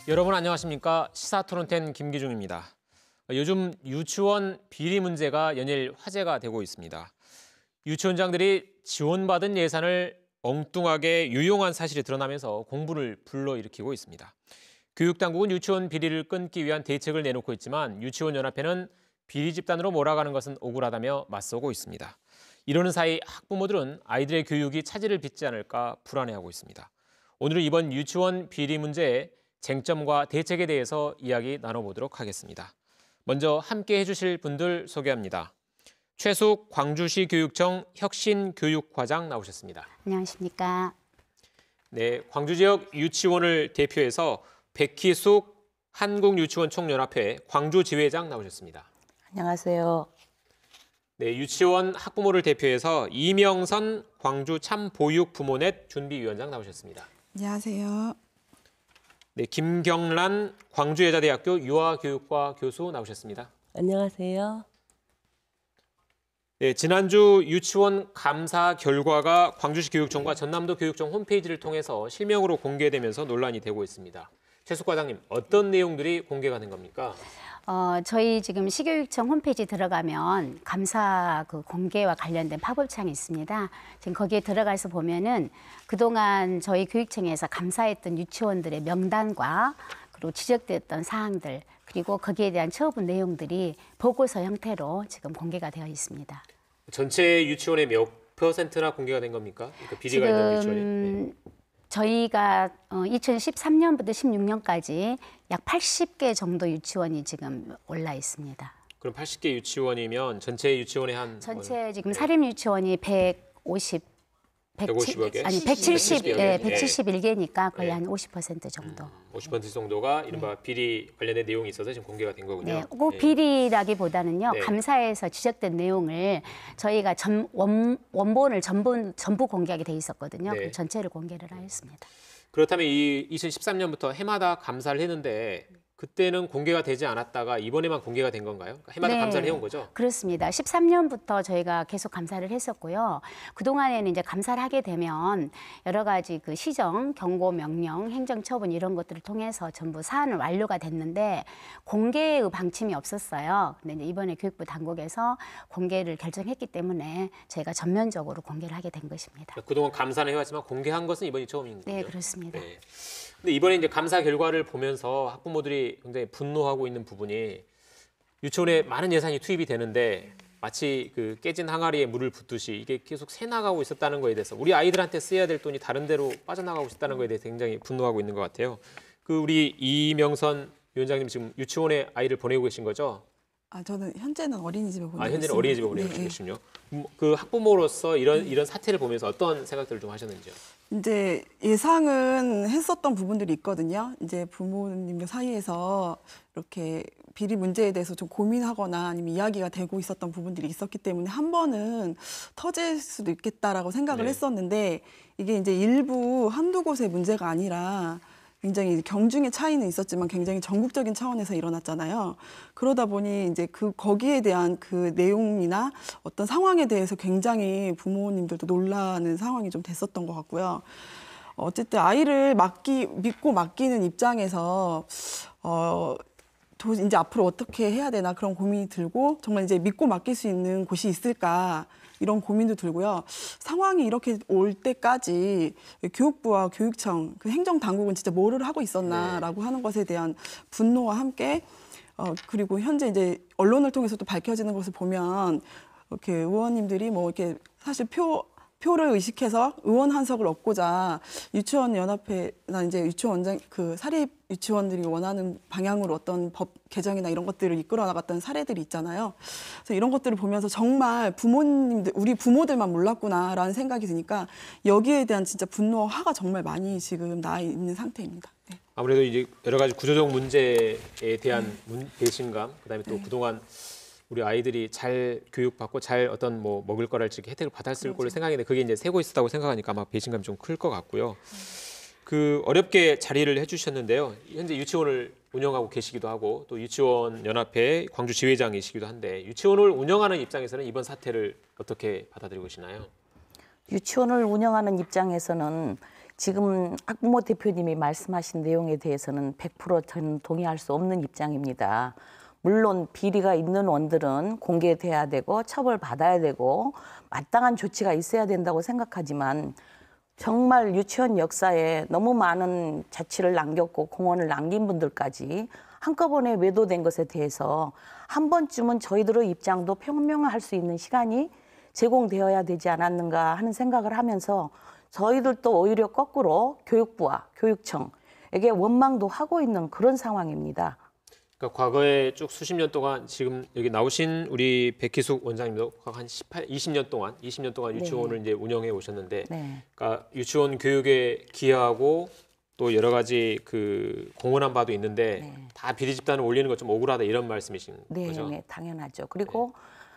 여러분 안녕하십니까? 시사토론텐 김기중입니다. 요즘 유치원 비리 문제가 연일 화제가 되고 있습니다. 유치원장들이 지원받은 예산을 엉뚱하게 유용한 사실이 드러나면서 공분을 불러일으키고 있습니다. 교육당국은 유치원 비리를 끊기 위한 대책을 내놓고 있지만 유치원연합회는 비리 집단으로 몰아가는 것은 억울하다며 맞서고 있습니다. 이러는 사이 학부모들은 아이들의 교육이 차질을 빚지 않을까 불안해하고 있습니다. 오늘은 이번 유치원 비리 문제의 쟁점과 대책에 대해서 이야기 나눠보도록 하겠습니다. 먼저 함께 해주실 분들 소개합니다. 최숙 광주시 교육청 혁신교육과장 나오셨습니다. 안녕하십니까. 네, 광주 지역 유치원을 대표해서 백희숙 한국유치원총연합회 광주지회장 나오셨습니다. 안녕하세요. 네, 유치원 학부모를 대표해서 이명선 광주 참보육부모넷 준비위원장 나오셨습니다. 안녕하세요. 네, 김경란 광주여자대학교 유아교육과 교수 나오셨습니다. 안녕하세요. 네, 지난주 유치원 감사 결과가 광주시 교육청과 전남도 교육청 홈페이지를 통해서 실명으로 공개되면서 논란이 되고 있습니다. 최숙 과장님, 어떤 내용들이 공개가 된 겁니까? 저희 지금 시교육청 홈페이지 들어가면 감사 공개와 관련된 팝업창이 있습니다. 지금 거기에 들어가서 보면은 그동안 저희 교육청에서 감사했던 유치원들의 명단과 그리고 지적됐던 사항들 그리고 거기에 대한 처분 내용들이 보고서 형태로 지금 공개가 되어 있습니다. 전체 유치원의 몇 %나 공개가 된 겁니까? 그러니까 비리가 있는 유치원이. 네. 저희가 2013년부터 16년까지 약 80개 정도 유치원이 지금 올라 있습니다. 그럼 80개 유치원이면 전체 유치원의 한 전체 지금 사립 유치원이 150여 개? 아니 171개니까 거의 한 50% 정도. 50% 정도가 이른바 비리 관련된 내용이 있어서 지금 공개가 된 거군요. 네, 꼭 비리라기보다는요. 네. 감사에서 지적된 내용을 저희가 원본을 전부 공개하게 돼 있었거든요. 네. 그 전체를 공개를 하였습니다. 그렇다면 이 2013년부터 해마다 감사를 했는데 그때는 공개가 되지 않았다가 이번에만 공개가 된 건가요? 그러니까 해마다 네, 감사를 해온 거죠? 그렇습니다. 13년부터 저희가 계속 감사를 했었고요. 그동안에는 이제 감사를 하게 되면 여러 가지 그 시정, 경고, 명령, 행정처분 이런 것들을 통해서 전부 사안은 완료가 됐는데 공개의 방침이 없었어요. 근데 이제 이번에 교육부 당국에서 공개를 결정했기 때문에 저희가 전면적으로 공개를 하게 된 것입니다. 그러니까 그동안 감사는 해왔지만 공개한 것은 이번이 처음인 거죠? 네, 그렇습니다. 네. 근데 이번에 이제 감사 결과를 보면서 학부모들이 굉장히 분노하고 있는 부분이 유치원에 많은 예산이 투입이 되는데 마치 그 깨진 항아리에 물을 붓듯이 이게 계속 새나가고 있었다는 거에 대해서 우리 아이들한테 쓰여야 될 돈이 다른 데로 빠져나가고 있었다는 거에 대해서 굉장히 분노하고 있는 것 같아요. 그 우리 이명선 위원장님 지금 유치원에 아이를 보내고 계신 거죠? 저는 현재는 어린이집에 보내고 있습니다. 현재는 어린이집에 보내고 네. 계시군요. 그 학부모로서 이런 사태를 보면서 어떤 생각들을 좀 하셨는지요? 이제 예상은 했었던 부분들이 있거든요. 이제 부모님들 사이에서 이렇게 비리 문제에 대해서 좀 고민하거나 아니면 이야기가 되고 있었던 부분들이 있었기 때문에 한 번은 터질 수도 있겠다라고 생각을 네. 했었는데 이게 이제 일부 한두 곳의 문제가 아니라 굉장히 경중의 차이는 있었지만 굉장히 전국적인 차원에서 일어났잖아요. 그러다 보니 이제 거기에 대한 그 내용이나 어떤 상황에 대해서 굉장히 부모님들도 놀라는 상황이 좀 됐었던 것 같고요. 어쨌든 아이를 믿고 맡기는 입장에서 이제 앞으로 어떻게 해야 되나 그런 고민이 들고 정말 이제 믿고 맡길 수 있는 곳이 있을까 이런 고민도 들고요. 상황이 이렇게 올 때까지 교육부와 교육청, 그 행정당국은 진짜 뭐를 하고 있었나라고 하는 것에 대한 분노와 함께 그리고 현재 이제 언론을 통해서 또 밝혀지는 것을 보면 이렇게 의원님들이 뭐 이렇게 사실 표를 의식해서 의원 한석을 얻고자 유치원 연합회나 이제 유치원장 사립 유치원들이 원하는 방향으로 어떤 법 개정이나 이런 것들을 이끌어 나갔던 사례들이 있잖아요. 그래서 이런 것들을 보면서 정말 우리 부모들만 몰랐구나라는 생각이 드니까 여기에 대한 진짜 분노와 화가 정말 많이 지금 나 있는 상태입니다. 네. 아무래도 이제 여러 가지 구조적 문제에 대한 배신감, 그다음에 또 그동안 우리 아이들이 잘 교육받고 잘 어떤 뭐 먹을 거랄지 혜택을 받았을 걸로 생각했는데 그게 이제 새고 있었다고 생각하니까 아마 배신감이 좀 클 것 같고요. 그 어렵게 자리를 해주셨는데요. 현재 유치원을 운영하고 계시기도 하고 또 유치원 연합회 광주 지회장이시기도 한데 유치원을 운영하는 입장에서는 이번 사태를 어떻게 받아들이고 계시나요? 유치원을 운영하는 입장에서는 지금 학부모 대표님이 말씀하신 내용에 대해서는 100% 저는 동의할 수 없는 입장입니다. 물론 비리가 있는 원들은 공개돼야 되고 처벌받아야 되고 마땅한 조치가 있어야 된다고 생각하지만 정말 유치원 역사에 너무 많은 자취를 남겼고 공헌을 남긴 분들까지 한꺼번에 외도된 것에 대해서 한 번쯤은 저희들의 입장도 평명할 수 있는 시간이 제공되어야 되지 않았는가 하는 생각을 하면서 저희들도 오히려 거꾸로 교육부와 교육청에게 원망도 하고 있는 그런 상황입니다. 그러니까 과거에 쭉 수십 년 동안 지금 여기 나오신 우리 백희숙 원장님도 한 20년 동안 유치원을 이제 운영해 오셨는데, 네. 그러니까 유치원 교육에 기여하고 또 여러 가지 그 공헌한 바도 있는데 다 비리 집단을 올리는 것 좀 억울하다 이런 말씀이신 거죠? 네, 당연하죠. 그리고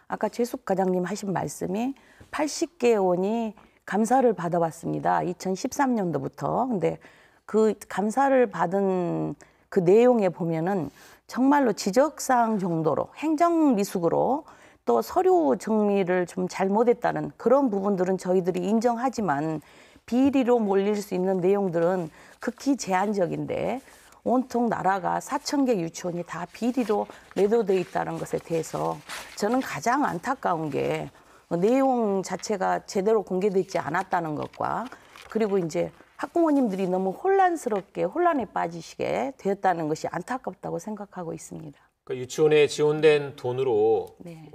아까 최숙 과장님 하신 말씀이 80개 원이 감사를 받아왔습니다. 2013년도부터. 근데 그 감사를 받은 그 내용에 보면은 정말로 지적사항 정도로 행정미숙으로 또 서류 정리를 좀 잘못했다는 그런 부분들은 저희들이 인정하지만 비리로 몰릴 수 있는 내용들은 극히 제한적인데 온통 나라가 4,000개 유치원이 다 비리로 매도돼 있다는 것에 대해서 저는 가장 안타까운 게 내용 자체가 제대로 공개되지 않았다는 것과 그리고 이제 학부모님들이 너무 혼란스럽게 혼란에 빠지시게 되었다는 것이 안타깝다고 생각하고 있습니다. 그러니까 유치원에 지원된 돈으로 네.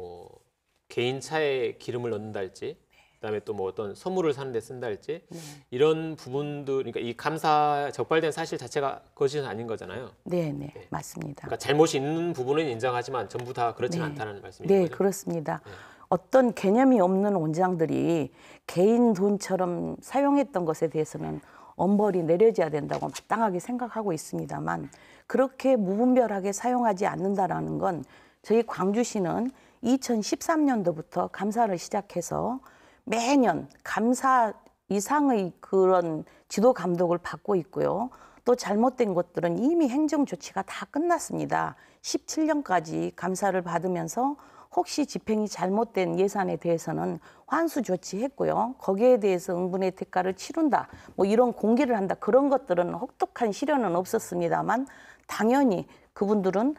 개인 차에 기름을 넣는다할지, 그다음에 또 뭐 어떤 선물을 사는 데 쓴다할지 이런 부분들, 그러니까 이 감사 적발된 사실 자체가 거짓은 아닌 거잖아요. 네, 맞습니다. 그러니까 잘못이 있는 부분은 인정하지만 전부 다 그렇지는 않다는 말씀이신 네, 거죠? 그렇습니다. 어떤 개념이 없는 원장들이 개인 돈처럼 사용했던 것에 대해서는 엄벌이 내려져야 된다고 마땅하게 생각하고 있습니다만 그렇게 무분별하게 사용하지 않는다라는 건 저희 광주시는 2013년도부터 감사를 시작해서 매년 감사 이상의 그런 지도 감독을 받고 있고요. 또 잘못된 것들은 이미 행정 조치가 다 끝났습니다. 17년까지 감사를 받으면서 혹시 집행이 잘못된 예산에 대해서는 환수 조치했고요. 거기에 대해서 응분의 대가를 치른다. 뭐 이런 공개를 한다. 그런 것들은 혹독한 실현은 없었습니다만 당연히 그분들은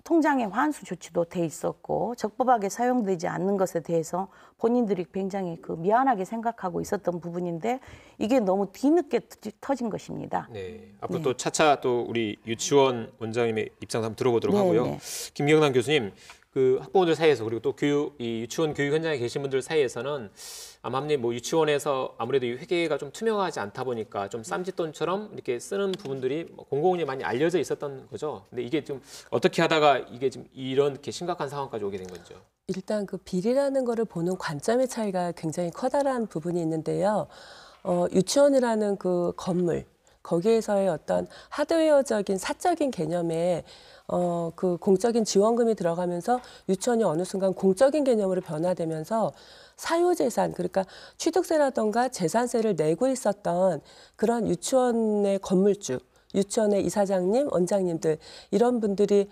통장에 환수 조치도 돼 있었고 적법하게 사용되지 않는 것에 대해서 본인들이 굉장히 미안하게 생각하고 있었던 부분인데 이게 너무 뒤늦게 터진 것입니다. 네. 앞으로 또 차차 또 우리 유치원 원장님의 입장 한번 들어보도록 네, 하고요. 네. 김경남 교수님, 그 학부모들 사이에서 그리고 또 이 유치원 교육 현장에 계신 분들 사이에서는 아마님 뭐 유치원에서 아무래도 이 회계가 좀 투명하지 않다 보니까 좀 쌈짓돈처럼 이렇게 쓰는 부분들이 공공연히 많이 알려져 있었던 거죠. 근데 이게 좀 어떻게 하다가 이게 좀 이렇게 심각한 상황까지 오게 된 건죠? 일단 그 비리라는 거를 보는 관점의 차이가 굉장히 커다란 부분이 있는데요. 유치원이라는 그 건물, 거기에서의 어떤 하드웨어적인 사적인 개념에 그 공적인 지원금이 들어가면서 유치원이 어느 순간 공적인 개념으로 변화되면서 사유재산, 그러니까 취득세라던가 재산세를 내고 있었던 그런 유치원의 건물주, 유치원의 이사장님, 원장님들 이런 분들이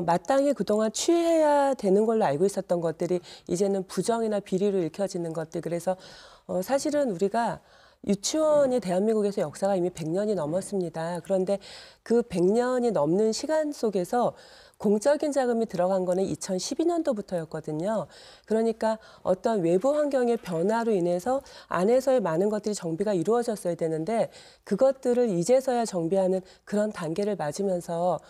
마땅히 그동안 취해야 되는 걸로 알고 있었던 것들이 이제는 부정이나 비리로 읽혀지는 것들. 그래서 사실은 우리가 유치원이 대한민국에서 역사가 이미 100년이 넘었습니다. 그런데 그 100년이 넘는 시간 속에서 공적인 자금이 들어간 거는 2012년도부터였거든요. 그러니까 어떤 외부 환경의 변화로 인해서 안에서의 많은 것들이 정비가 이루어졌어야 되는데 그것들을 이제서야 정비하는 그런 단계를 맞으면서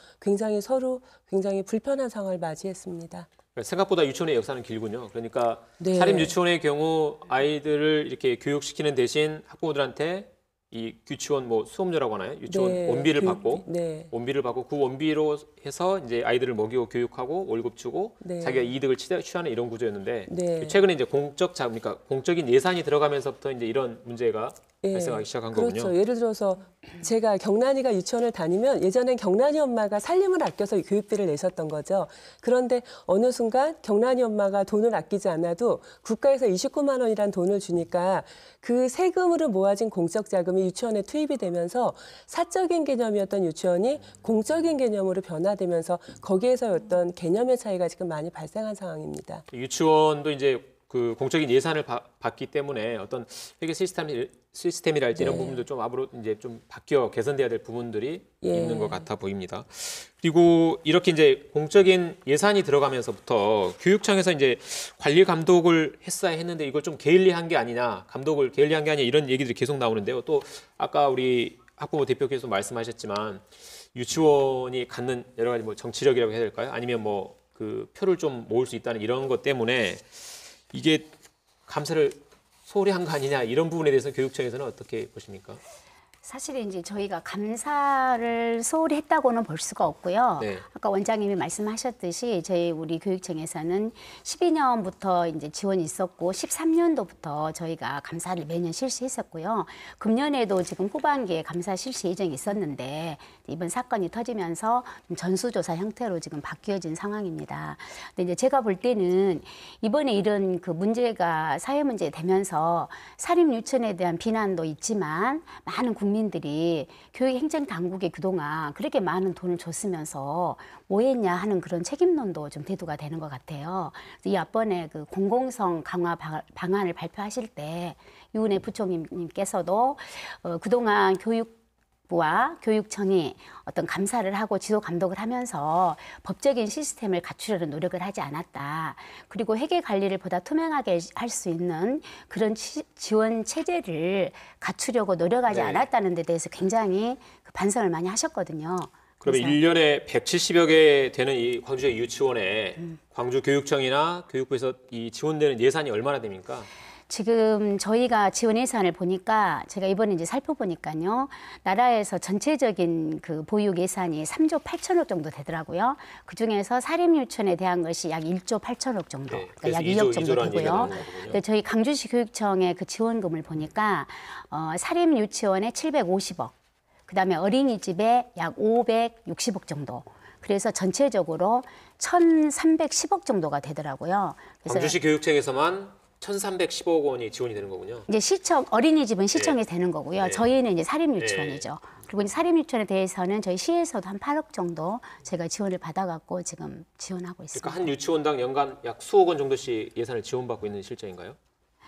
서로 굉장히 불편한 상황을 맞이했습니다. 생각보다 유치원의 역사는 길군요. 그러니까 네. 사립 유치원의 경우 아이들을 이렇게 교육시키는 대신 학부모들한테 이 유치원 뭐 수업료라고 하나요? 유치원 네, 원비를 교육, 받고 네. 원비를 받고 그 원비로 해서 이제 아이들을 먹이고 교육하고 월급 주고 네. 자기가 이득을 취하는 이런 구조였는데 네. 최근에 이제 그러니까 공적인 예산이 들어가면서부터 이제 이런 문제가 발생하기 시작한 그렇죠. 거군요. 예를 들어서 제가 경란이가 유치원을 다니면 예전엔 경란이 엄마가 살림을 아껴서 교육비를 내셨던 거죠. 그런데 어느 순간 경란이 엄마가 돈을 아끼지 않아도 국가에서 29만 원이란 돈을 주니까 그 세금으로 모아진 공적 자금이 유치원에 투입이 되면서 사적인 개념이었던 유치원이 공적인 개념으로 변화되면서 거기에서 어떤 개념의 차이가 지금 많이 발생한 상황입니다. 유치원도 이제 그 공적인 예산을 받기 때문에 어떤 회계 시스템이 시스템이랄지 이런 네. 부분도 좀 앞으로 이제 좀 바뀌어 개선돼야 될 부분들이 예. 있는 것 같아 보입니다. 그리고 이렇게 이제 공적인 예산이 들어가면서부터 교육청에서 이제 관리 감독을 했어야 했는데 이걸 좀 게을리한 게 아니냐, 감독을 게을리한 게 아니냐 이런 얘기들이 계속 나오는데요. 또 아까 우리 학부모 대표께서 말씀하셨지만 유치원이 갖는 여러 가지 뭐 정치력이라고 해야 될까요? 아니면 뭐 그 표를 좀 모을 수 있다는 이런 것 때문에 이게 감사를 소홀히 한 거 아니냐 이런 부분에 대해서 교육청에서는 어떻게 보십니까? 사실 이제 저희가 감사를 소홀히 했다고는 볼 수가 없고요. 네. 아까 원장님이 말씀하셨듯이 저희 우리 교육청에서는 12년부터 이제 지원이 있었고 13년도부터 저희가 감사를 매년 실시했었고요. 금년에도 지금 후반기에 감사 실시 예정이 있었는데 이번 사건이 터지면서 좀 전수조사 형태로 지금 바뀌어진 상황입니다. 근데 이제 제가 볼 때는 이번에 이런 그 문제가 사회 문제 되면서 사립 유치원에 대한 비난도 있지만 많은 국민들이 교육행정당국에 그동안 그렇게 많은 돈을 줬으면서 뭐 했냐 하는 그런 책임론도 좀 대두가 되는 것 같아요. 이 앞번에 그 공공성 강화 방안을 발표하실 때 유은혜 부총리님께서도 그동안 교육부와 교육청이 어떤 감사를 하고 지도 감독을 하면서 법적인 시스템을 갖추려는 노력을 하지 않았다. 그리고 회계 관리를 보다 투명하게 할 수 있는 그런 지원 체제를 갖추려고 노력하지 네. 않았다는 데 대해서 굉장히 반성을 많이 하셨거든요. 그러면 그래서 1년에 170여 개 되는 이 광주의 유치원에 광주교육청이나 교육부에서 이 지원되는 예산이 얼마나 됩니까? 지금 저희가 지원 예산을 보니까 제가 이번에 이제 살펴보니까요. 나라에서 전체적인 그 보육 예산이 3조 8천억 정도 되더라고요. 그중에서 사립유치원에 대한 것이 약 1조 8천억 정도, 네, 그러니까 약 그래서 2억 정도 이조라는 얘기가 되고요. 나오는 거군요. 근데 저희 강주시 교육청의 그 지원금을 보니까 사립유치원에 750억, 그다음에 어린이집에 약 560억 정도. 그래서 전체적으로 1,310억 정도가 되더라고요. 그래서 광주시 교육청에서만 1,310억 원이 지원이 되는 거군요. 이제 시청 어린이집은 시청이 되는 거고요. 네. 저희는 이제 사립유치원이죠. 그리고 이제 사립유치원에 대해서는 저희 시에서도 한 8억 정도 제가 지원을 받아갖고 지금 지원하고 있습니다. 그러니까 한 유치원당 연간 약 수억 원 정도씩 예산을 지원받고 있는 실정인가요?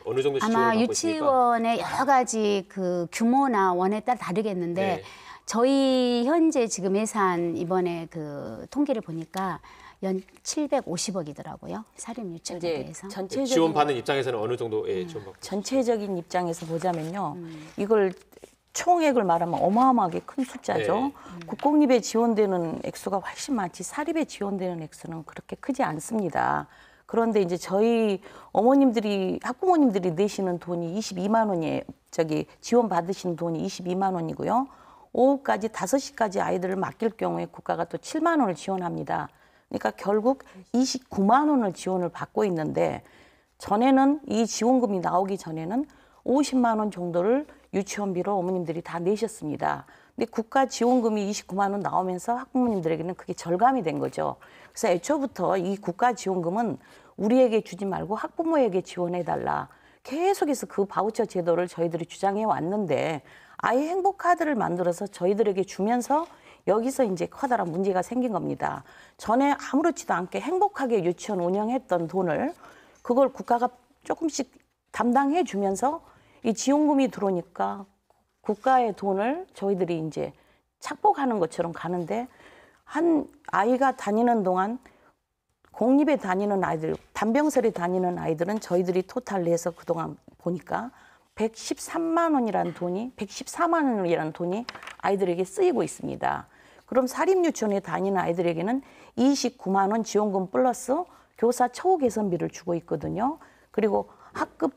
어느 정도씩 지원을 아마 받고 있습니까? 유치원의 여러 가지 그 규모나 원에 따라 다르겠는데 네. 저희 현재 지금 예산 이번에 그 통계를 보니까 연 750억이더라고요. 사립유치원에 이제 대해서. 전체적인 지원받는 입장에서는 어느 정도 지원받고 전체적인 입장에서 보자면요. 이걸 총액을 말하면 어마어마하게 큰 숫자죠. 네. 국공립에 지원되는 액수가 훨씬 많지 사립에 지원되는 액수는 그렇게 크지 않습니다. 그런데 이제 저희 어머님들이 학부모님들이 내시는 돈이 22만 원이에요. 지원 받으신 돈이 22만 원이고요. 오후까지 5시까지 아이들을 맡길 경우에 국가가 또 7만 원을 지원합니다. 그러니까 결국 29만 원을 지원을 받고 있는데 전에는 이 지원금이 나오기 전에는 50만 원 정도를 유치원비로 어머님들이 다 내셨습니다. 근데 국가 지원금이 29만 원 나오면서 학부모님들에게는 그게 절감이 된 거죠. 그래서 애초부터 이 국가 지원금은 우리에게 주지 말고 학부모에게 지원해달라. 계속해서 그 바우처 제도를 저희들이 주장해 왔는데 아이 행복카드를 만들어서 저희들에게 주면서 여기서 이제 커다란 문제가 생긴 겁니다. 전에 아무렇지도 않게 행복하게 유치원 운영했던 돈을 그걸 국가가 조금씩 담당해 주면서 이 지원금이 들어오니까 국가의 돈을 저희들이 이제 착복하는 것처럼 가는데 한 아이가 다니는 동안 공립에 다니는 아이들, 단병설에 다니는 아이들은 저희들이 토탈 내서 그동안 보니까 113만 원이라는 돈이, 114만 원이라는 돈이 아이들에게 쓰이고 있습니다. 그럼 사립유치원에 다니는 아이들에게는 29만 원 지원금 플러스 교사 처우 개선비를 주고 있거든요. 그리고 학급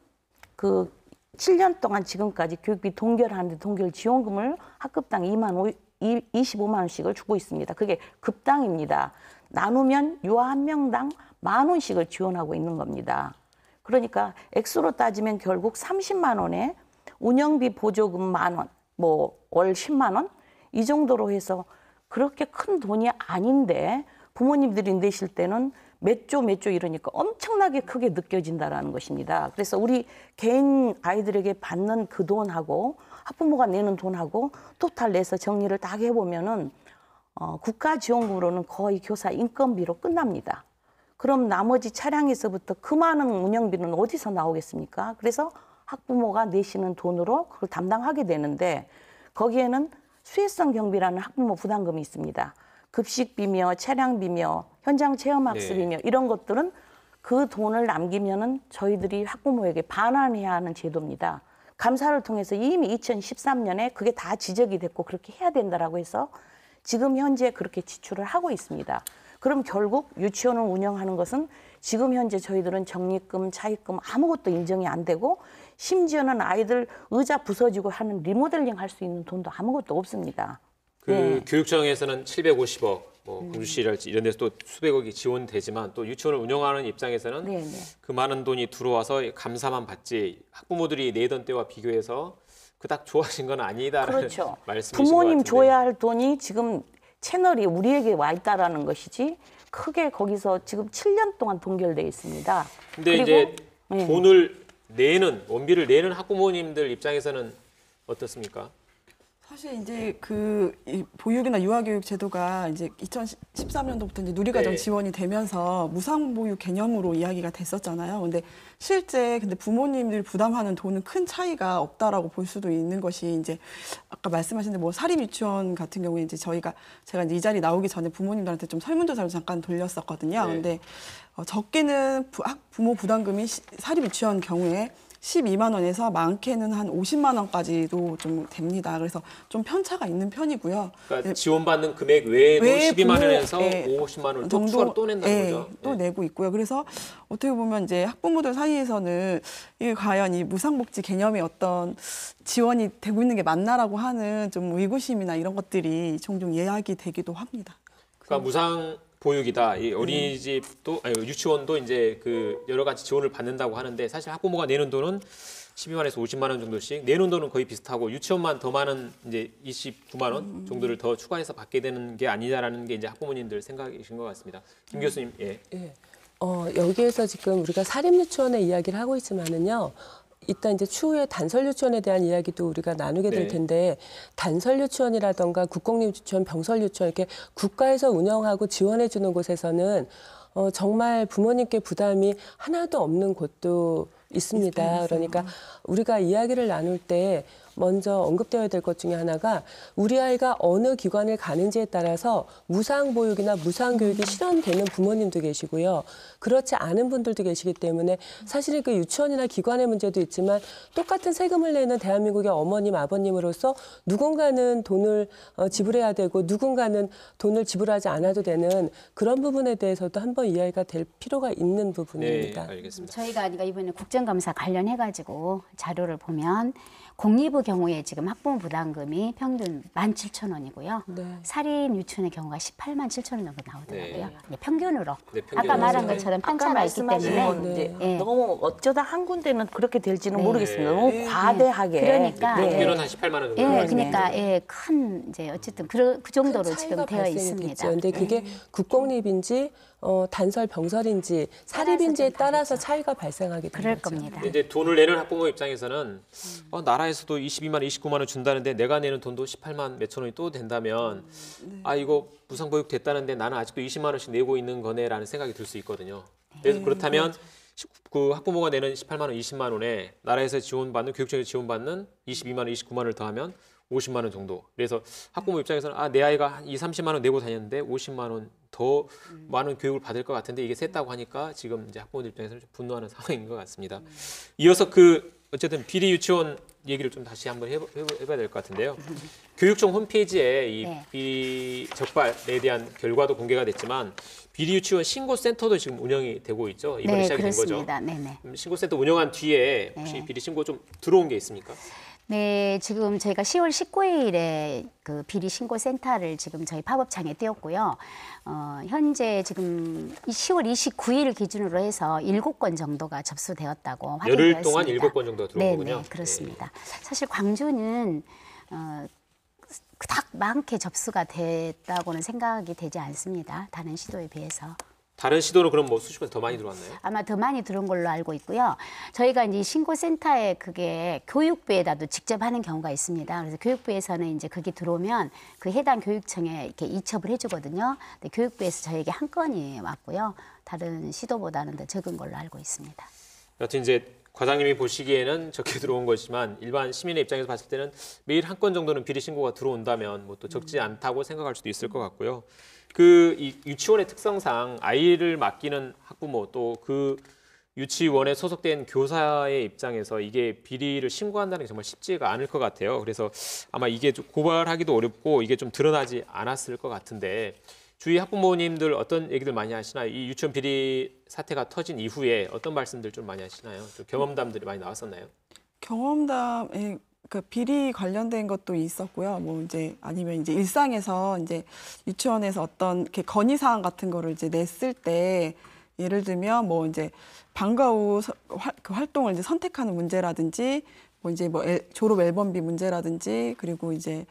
그 7년 동안 지금까지 교육비 동결하는데 동결 지원금을 학급당 25만 원씩을 주고 있습니다. 그게 급당입니다. 나누면 유아 한 명당 10,000원씩을 지원하고 있는 겁니다. 그러니까 액수로 따지면 결국 30만 원에 운영비 보조금 10,000원, 뭐 월 10만 원 이 정도로 해서 그렇게 큰 돈이 아닌데 부모님들이 내실 때는 몇 조 이러니까 엄청나게 크게 느껴진다라는 것입니다. 그래서 우리 개인 아이들에게 받는 그 돈하고 학부모가 내는 돈하고 토탈 내서 정리를 딱 해보면은 국가 지원금으로는 거의 교사 인건비로 끝납니다. 그럼 나머지 차량에서부터 그 많은 운영비는 어디서 나오겠습니까? 그래서 학부모가 내시는 돈으로 그걸 담당하게 되는데 거기에는 수혜성 경비라는 학부모 부담금이 있습니다. 급식비며 차량비며 현장 체험학습이며 이런 것들은 그 돈을 남기면은 저희들이 학부모에게 반환해야 하는 제도입니다. 감사를 통해서 이미 2013년에 그게 다 지적이 됐고 그렇게 해야 된다라고 해서 지금 현재 그렇게 지출을 하고 있습니다. 그럼 결국 유치원을 운영하는 것은 지금 현재 저희들은 적립금, 차입금 아무것도 인정이 안 되고 심지어는 아이들 의자 부서지고 하는 리모델링 할 수 있는 돈도 아무것도 없습니다. 그 교육청에서는 750억, 뭐 공주시랄지 이런 데서 또 수백억이 지원되지만 또 유치원을 운영하는 입장에서는 네네. 그 많은 돈이 들어와서 감사만 받지 학부모들이 내던 때와 비교해서 그닥 좋아진 건 아니다라는 그렇죠. 말씀이신 것 부모님 같은데. 줘야 할 돈이 지금 채널이 우리에게 와 있다라는 것이지 크게 거기서 지금 7년 동안 동결돼 있습니다. 근데 그리고, 이제 네. 돈을 내는 원비를 내는 학부모님들 입장에서는 어떻습니까? 사실 이제 이 보육이나 유아교육 제도가 이제 2013년도부터 이제 누리과정 네. 지원이 되면서 무상보육 개념으로 이야기가 됐었잖아요. 근데 실제 부모님들이 부담하는 돈은 큰 차이가 없다라고 볼 수도 있는 것이 이제 아까 말씀하신 뭐 사립 유치원 같은 경우에 이제 제가 이제 이 자리 나오기 전에 부모님들한테 좀 설문조사를 잠깐 돌렸었거든요. 네. 근데 적게는 부모 부담금이 사립 유치원 경우에 12만 원에서 많게는 한 50만 원까지도 좀 됩니다. 그래서 좀 편차가 있는 편이고요. 그러니까 네. 지원받는 금액 외에도 외에 12만 원에서 네. 50만 원을 또 추가로 또 낸다는 거죠. 또 내고 있고요. 그래서 어떻게 보면 이제 학부모들 사이에서는 이게 과연 이 무상복지 개념의 어떤 지원이 되고 있는 게 맞나라고 하는 좀 의구심이나 이런 것들이 종종 이야기 되기도 합니다. 그러니까 무상 보육이다. 이 어린이집도 아니 유치원도 이제 그 여러 가지 지원을 받는다고 하는데 사실 학부모가 내는 돈은 12만에서 50만 원 정도씩 내는 돈은 거의 비슷하고 유치원만 더 많은 이제 29만 원 정도를 더 추가해서 받게 되는 게 아니냐라는 게 이제 학부모님들 생각이신 것 같습니다. 김 교수님, 예. 예. 여기에서 지금 우리가 사립유치원의 이야기를 하고 있지만은요. 이따 이제 추후에 단설유치원에 대한 이야기도 우리가 나누게 될 네. 텐데 단설유치원이라던가 국공립유치원, 병설유치원 이렇게 국가에서 운영하고 지원해 주는 곳에서는 정말 부모님께 부담이 하나도 없는 곳도 있습니다. 그러니까 우리가 이야기를 나눌 때 먼저 언급되어야 될 것 중에 하나가 우리 아이가 어느 기관을 가는지에 따라서 무상보육이나 무상교육이 실현되는 부모님도 계시고요. 그렇지 않은 분들도 계시기 때문에 사실은 그 유치원이나 기관의 문제도 있지만 똑같은 세금을 내는 대한민국의 어머님, 아버님으로서 누군가는 돈을 지불해야 되고 누군가는 돈을 지불하지 않아도 되는 그런 부분에 대해서도 한번 이야기가 될 필요가 있는 부분입니다. 네, 알겠습니다. 저희가 그러니까 이번에 국정감사 관련해가지고 자료를 보면 공립의 경우에 지금 학부모 부담금이 평균 17,000원이고요. 네. 사립 유치원의 경우가 18만 7천 원 정도 나오더라고요. 네. 네, 평균으로. 네, 아까 평균으로. 말한 네. 것처럼 아까 편차가 있기 말씀하신 때문에. 건 이제 네. 너무 어쩌다 한 군데는 그렇게 될지는 네. 모르겠습니다. 네. 너무 과대하게. 그러니까 네, 평균은 네. 한 18만 원 정도. 예, 나와요. 그러니까 예, 큰 이제 어쨌든 그 정도로 큰 지금 차이가 되어 발생이 있습니다. 됐죠. 근데 그게 국공립인지 단설 병설인지 사립인지에 따라서 차이가 발생하게 되는 그럴 거죠. 겁니다. 근데 이제 돈을 내는 학부모 입장에서는 나라에서도 22만 원, 29만 원 준다는데 내가 내는 돈도 18만 몇천 원이 또 된다면 아 이거 무상보육 됐다는데 나는 아직도 20만 원씩 내고 있는 거네라는 생각이 들 수 있거든요. 그래서 그렇다면 그 학부모가 내는 18만 원, 20만 원에 나라에서 지원받는 교육청에서 지원받는 22만 원, 29만 원을 더하면 50만 원 정도. 그래서 학부모 입장에서는 내 아이가 한 2, 30만 원 내고 다녔는데 50만 원 더 많은 교육을 받을 것 같은데 이게 셌다고 하니까 지금 이제 학부모들 입장에서는 좀 분노하는 상황인 것 같습니다. 이어서 어쨌든 비리 유치원 얘기를 좀 다시 한번 해봐야 될 것 같은데요. 교육청 홈페이지에 이 네. 비리 적발에 대한 결과도 공개가 됐지만 비리 유치원 신고센터도 지금 운영이 되고 있죠. 이번에 네, 시작이 된 거죠. 그렇습니다. 네네. 신고센터 운영한 뒤에 혹시 네. 비리 신고 좀 들어온 게 있습니까? 네, 지금 저희가 10월 19일에 그 비리 신고 센터를 지금 저희 팝업창에 띄웠고요. 현재 지금 10월 29일 기준으로 해서 7건 정도가 접수되었다고 열흘 확인되었습니다. 동안 7건 정도가 들어온 네, 거군요. 네, 그렇습니다. 사실 광주는 그닥 많게 접수가 됐다고는 생각이 되지 않습니다. 다른 시도에 비해서. 다른 시도는 그럼 뭐 수십 건 더 많이 들어왔나요? 아마 더 많이 들어온 걸로 알고 있고요. 저희가 이제 신고센터에 그게 교육부에다도 직접 하는 경우가 있습니다. 그래서 교육부에서는 이제 그게 들어오면 그 해당 교육청에 이렇게 이첩을 해주거든요. 근데 교육부에서 저에게 한 건이 왔고요. 다른 시도보다는 더 적은 걸로 알고 있습니다. 여튼 이제 과장님이 보시기에는 적게 들어온 것이지만 일반 시민의 입장에서 봤을 때는 매일 한 건 정도는 비리 신고가 들어온다면 뭐 또 적지 않다고 생각할 수도 있을 것 같고요. 이 유치원의 특성상 아이를 맡기는 학부모 또 그 유치원에 소속된 교사의 입장에서 이게 비리를 신고한다는 게 정말 쉽지가 않을 것 같아요. 그래서 아마 이게 좀 고발하기도 어렵고 이게 좀 드러나지 않았을 것 같은데 주위 학부모님들 어떤 얘기들 많이 하시나요? 이 유치원 비리 사태가 터진 이후에 어떤 말씀들 좀 많이 하시나요? 좀 경험담들이 많이 나왔었나요? 경험담에 그 비리 관련된 것도 있었고요. 뭐 이제 아니면 이제 일상에서 이제 유치원에서 어떤 이렇게 건의 사항 같은 거를 이제 냈을 때 예를 들면 뭐 이제 방과 후 그 활동을 이제 선택하는 문제라든지 뭐 이제 뭐 졸업 앨범비 문제라든지 그리고 이제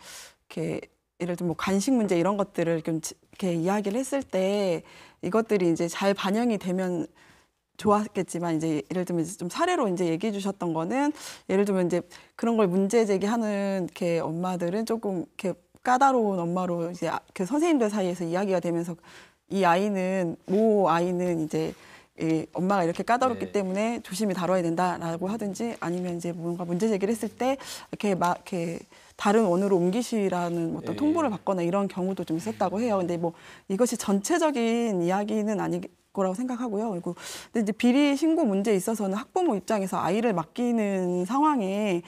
이렇게 예를 들면 뭐 간식 문제 이런 것들을 좀 이렇게 이야기를 했을 때 이것들이 이제 잘 반영이 되면 좋았겠지만 이제 예를 들면 좀 사례로 이제 얘기해 주셨던 거는 예를 들면 이제 그런 걸 문제 제기하는 이렇게 엄마들은 조금 이렇게 까다로운 엄마로 이제 그 선생님들 사이에서 이야기가 되면서 이 아이는 모 아이는 이제 엄마가 이렇게 까다롭기 네. 때문에 조심히 다뤄야 된다라고 하든지 아니면 이제 뭔가 문제 제기를 했을 때 이렇게 다른 원으로 옮기시라는 어떤 네. 통보를 받거나 이런 경우도 좀 있었다고 해요. 근데 뭐 이것이 전체적인 이야기는 아니 거라고 생각하고요. 그리고 근데 이제 비리 신고 문제에 있어서는 학부모 입장에서 아이를 맡기는 상황에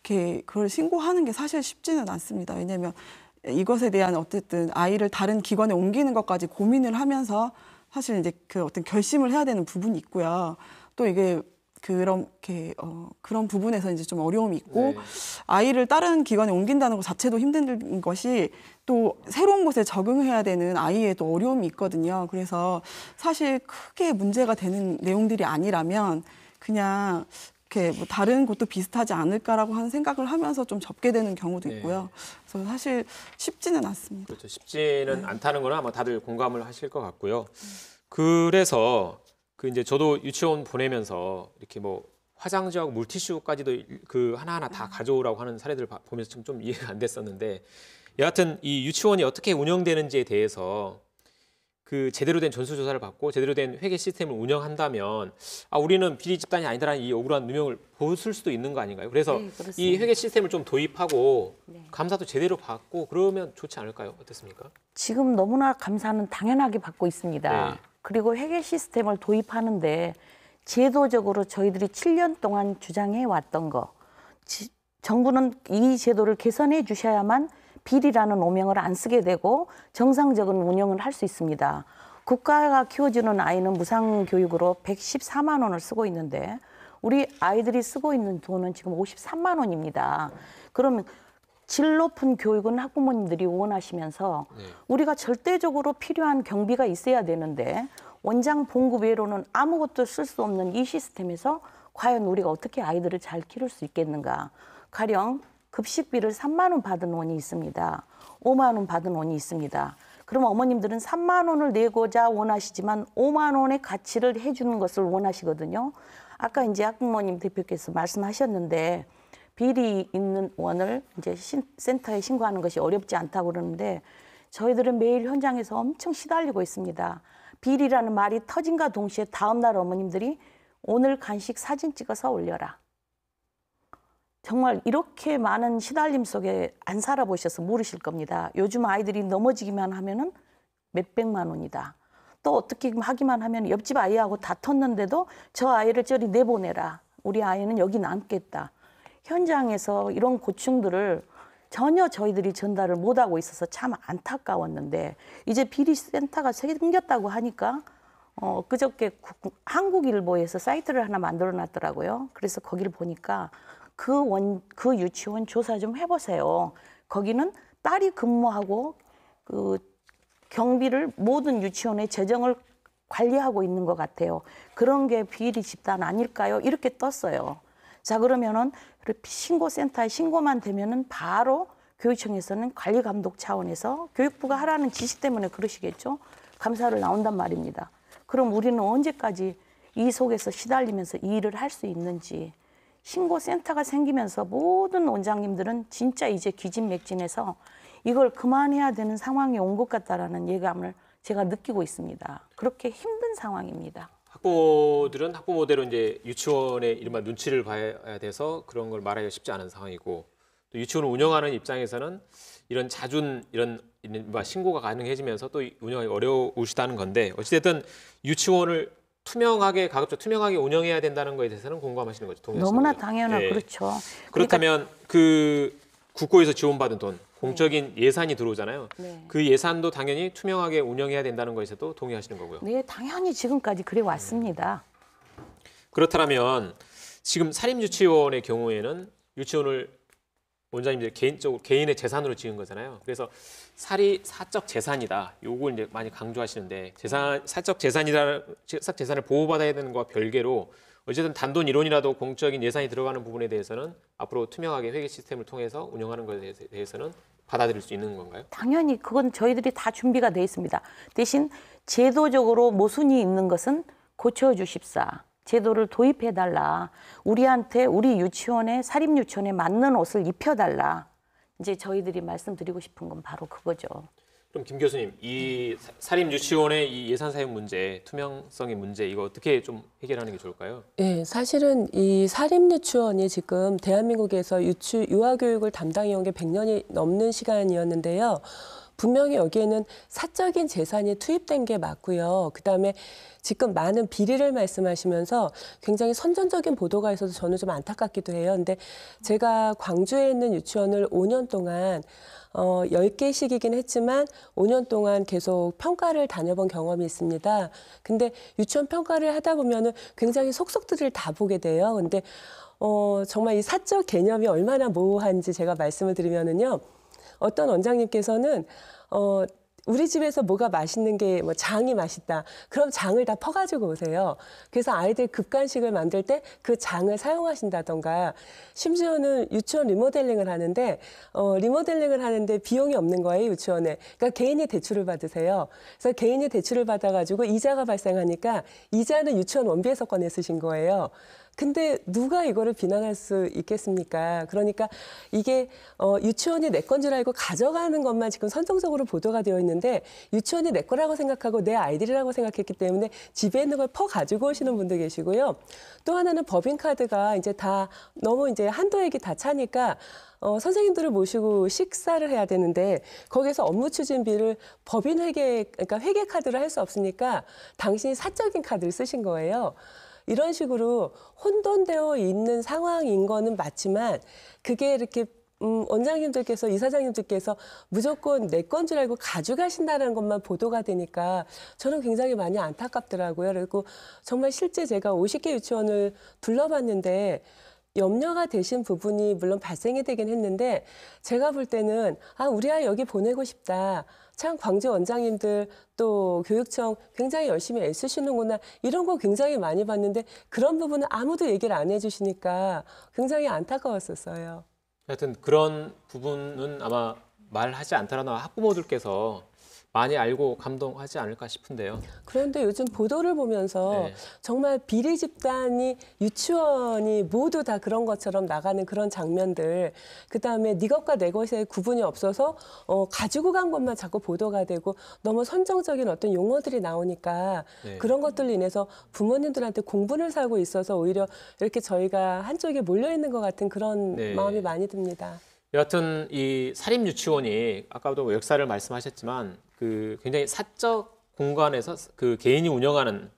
이렇게 그걸 신고하는 게 사실 쉽지는 않습니다. 왜냐하면 이것에 대한 어쨌든 아이를 다른 기관에 옮기는 것까지 고민을 하면서 사실 이제 그 어떤 결심을 해야 되는 부분이 있고요. 또 이게 그런 부분에서 이제 좀 어려움이 있고 네. 아이를 다른 기관에 옮긴다는 것 자체도 힘든 것이 또 새로운 곳에 적응해야 되는 아이의 또 어려움이 있거든요. 그래서 사실 크게 문제가 되는 내용들이 아니라면 그냥 이렇게 뭐 다른 곳도 비슷하지 않을까라고 하는 생각을 하면서 좀 접게 되는 경우도 있고요. 그래서 사실 쉽지는 않습니다. 그렇죠. 쉽지는 않다는 거는 아마 다들 공감을 하실 것 같고요. 그래서 그 이제 저도 유치원 보내면서 이렇게 뭐 화장지하고 물티슈까지도 그 하나하나 다 가져오라고 하는 사례들을 보면서 좀 이해가 안 됐었는데 여하튼 이 유치원이 어떻게 운영되는지에 대해서 그 제대로 된 전수조사를 받고 제대로 된 회계 시스템을 운영한다면 우리는 비리 집단이 아니다라는 이 억울한 누명을 벗을 수도 있는 거 아닌가요? 그래서 네, 그렇습니다. 이 회계 시스템을 좀 도입하고 네. 감사도 제대로 받고 그러면 좋지 않을까요? 어떻습니까? 지금 너무나 감사는 당연하게 받고 있습니다. 네. 그리고 회계 시스템을 도입하는데 제도적으로 저희들이 7년 동안 주장해 왔던 거 정부는 이 제도를 개선해 주셔야만 비리라는 오명을 안 쓰게 되고 정상적인 운영을 할 수 있습니다. 국가가 키워주는 아이는 무상교육으로 114만 원을 쓰고 있는데 우리 아이들이 쓰고 있는 돈은 지금 53만 원입니다. 그러면 질 높은 교육은 학부모님들이 원하시면서 우리가 절대적으로 필요한 경비가 있어야 되는데 원장 봉급 외로는 아무것도 쓸 수 없는 이 시스템에서 과연 우리가 어떻게 아이들을 잘 키울 수 있겠는가. 가령 급식비를 3만 원 받은 원이 있습니다. 5만 원 받은 원이 있습니다. 그럼 어머님들은 3만 원을 내고자 원하시지만 5만 원의 가치를 해주는 것을 원하시거든요. 아까 이제 학부모님 대표께서 말씀하셨는데 비리 있는 원을 이제 센터에 신고하는 것이 어렵지 않다고 그러는데 저희들은 매일 현장에서 엄청 시달리고 있습니다. 비리라는 말이 터진과 동시에 다음날 어머님들이 오늘 간식 사진 찍어서 올려라. 정말 이렇게 많은 시달림 속에 안 살아보셔서 모르실 겁니다. 요즘 아이들이 넘어지기만 하면은 몇백만 원이다. 또 어떻게 하기만 하면 옆집 아이하고 다퉜는데도 저 아이를 저리 내보내라. 우리 아이는 여기 남겠다. 현장에서 이런 고충들을 전혀 저희들이 전달을 못하고 있어서 참 안타까웠는데 이제 비리센터가 생겼다고 하니까 그저께 한국일보에서 사이트를 하나 만들어 놨더라고요. 그래서 거기를 보니까 그 유치원 조사 좀 해보세요. 거기는 딸이 근무하고 그 경비를 모든 유치원의 재정을 관리하고 있는 것 같아요. 그런 게 비리 집단 아닐까요? 이렇게 떴어요. 자, 그러면은 신고센터에 신고만 되면은 바로 교육청에서는 관리 감독 차원에서 교육부가 하라는 지시 때문에 그러시겠죠. 감사를 나온단 말입니다. 그럼 우리는 언제까지 이 속에서 시달리면서 이 일을 할 수 있는지. 신고센터가 생기면서 모든 원장님들은 진짜 이제 기진맥진해서 이걸 그만해야 되는 상황이 온 것 같다라는 예감을 제가 느끼고 있습니다. 그렇게 힘든 상황입니다. 학부모들은 학부모대로 이제 유치원의 이른바 눈치를 봐야 돼서 그런 걸 말하기가 쉽지 않은 상황이고, 또 유치원을 운영하는 입장에서는 이런 잦은 이런 신고가 가능해지면서 또 운영하기 어려우시다는 건데, 어찌됐든 유치원을 가급적 투명하게 운영해야 된다는 거에 대해서는 공감하시는 거죠? 동의하시는 너무나 거죠? 당연한 네. 그렇죠. 그렇다면 그 국고에서 지원받은 돈, 공적인 예산이 들어오잖아요. 네. 그 예산도 당연히 투명하게 운영해야 된다는 거에서도 동의하시는 거고요. 네, 당연히 지금까지 그래 왔습니다. 그렇다면 지금 사립유치원의 경우에는 유치원을 원장님들이 개인의 재산으로 지은 거잖아요. 그래서 사적 재산이다. 요걸 이제 많이 강조하시는데, 사적 재산을 보호받아야 되는 것과 별개로 어쨌든 단돈 1원이라도 공적인 예산이 들어가는 부분에 대해서는 앞으로 투명하게 회계 시스템을 통해서 운영하는 것에 대해서는 받아들일 수 있는 건가요? 당연히 그건 저희들이 다 준비가 돼 있습니다. 대신 제도적으로 모순이 있는 것은 고쳐주십사. 제도를 도입해달라. 우리한테 우리 유치원에 사립유치원에 맞는 옷을 입혀달라. 이제 저희들이 말씀드리고 싶은 건 바로 그거죠. 그럼 김 교수님, 이 사립유치원의 이 예산 사용 문제, 투명성의 문제, 이거 어떻게 좀 해결하는 게 좋을까요? 네, 사실은 이 사립유치원이 지금 대한민국에서 유아교육을 담당해온 게 100년이 넘는 시간이었는데요. 분명히 여기에는 사적인 재산이 투입된 게 맞고요. 그다음에 지금 많은 비리를 말씀하시면서 굉장히 선전적인 보도가 있어서 저는 좀 안타깝기도 해요. 근데 제가 광주에 있는 유치원을 5년 동안 10개씩이긴 했지만 5년 동안 계속 평가를 다녀본 경험이 있습니다. 근데 유치원 평가를 하다 보면은 굉장히 속속들을 다 보게 돼요. 근데 정말 이 사적 개념이 얼마나 모호한지 제가 말씀을 드리면은요. 어떤 원장님께서는 우리 집에서 뭐가 맛있는 게 뭐 장이 맛있다. 그럼 장을 다 퍼가지고 오세요. 그래서 아이들 급간식을 만들 때 그 장을 사용하신다던가, 심지어는 유치원 리모델링을 하는데 리모델링을 하는데 비용이 없는 거예요, 유치원에. 그러니까 개인이 대출을 받으세요. 그래서 개인이 대출을 받아가지고 이자가 발생하니까 이자는 유치원 원비에서 꺼내 쓰신 거예요. 근데 누가 이거를 비난할 수 있겠습니까? 그러니까 이게 유치원이 내 건 줄 알고 가져가는 것만 지금 선정적으로 보도가 되어 있는데, 유치원이 내 거라고 생각하고 내 아이들이라고 생각했기 때문에 집에 있는 걸 퍼 가지고 오시는 분도 계시고요. 또 하나는 법인카드가 이제 다 너무 이제 한도액이 다 차니까 선생님들을 모시고 식사를 해야 되는데 거기서 업무 추진비를 법인 회계, 그러니까 회계 카드로 할 수 없으니까 당신이 사적인 카드를 쓰신 거예요. 이런 식으로 혼돈되어 있는 상황인 거는 맞지만, 그게 이렇게 원장님들께서, 이사장님들께서 무조건 내 건 줄 알고 가져가신다는 것만 보도가 되니까 저는 굉장히 많이 안타깝더라고요. 그리고 정말 실제 제가 50개 유치원을 둘러봤는데 염려가 되신 부분이 물론 발생이 되긴 했는데, 제가 볼 때는 우리 아이 여기 보내고 싶다. 참 광주 원장님들 또 교육청 굉장히 열심히 애쓰시는구나, 이런 거 굉장히 많이 봤는데 그런 부분은 아무도 얘기를 안 해주시니까 굉장히 안타까웠었어요. 하여튼 그런 부분은 아마 말하지 않더라도 학부모들께서 많이 알고 감동하지 않을까 싶은데요. 그런데 요즘 보도를 보면서 네. 정말 비리 집단이, 유치원이 모두 다 그런 것처럼 나가는 그런 장면들, 그다음에 네 것과 내 것의 구분이 없어서 가지고 간 것만 자꾸 보도가 되고 너무 선정적인 어떤 용어들이 나오니까 네. 그런 것들로 인해서 부모님들한테 공분을 사고 있어서 오히려 이렇게 저희가 한쪽에 몰려 있는 것 같은 그런 네. 마음이 많이 듭니다. 여하튼 이 사립유치원이 아까도 역사를 말씀하셨지만 그 굉장히 사적 공간에서 그 개인이 운영하는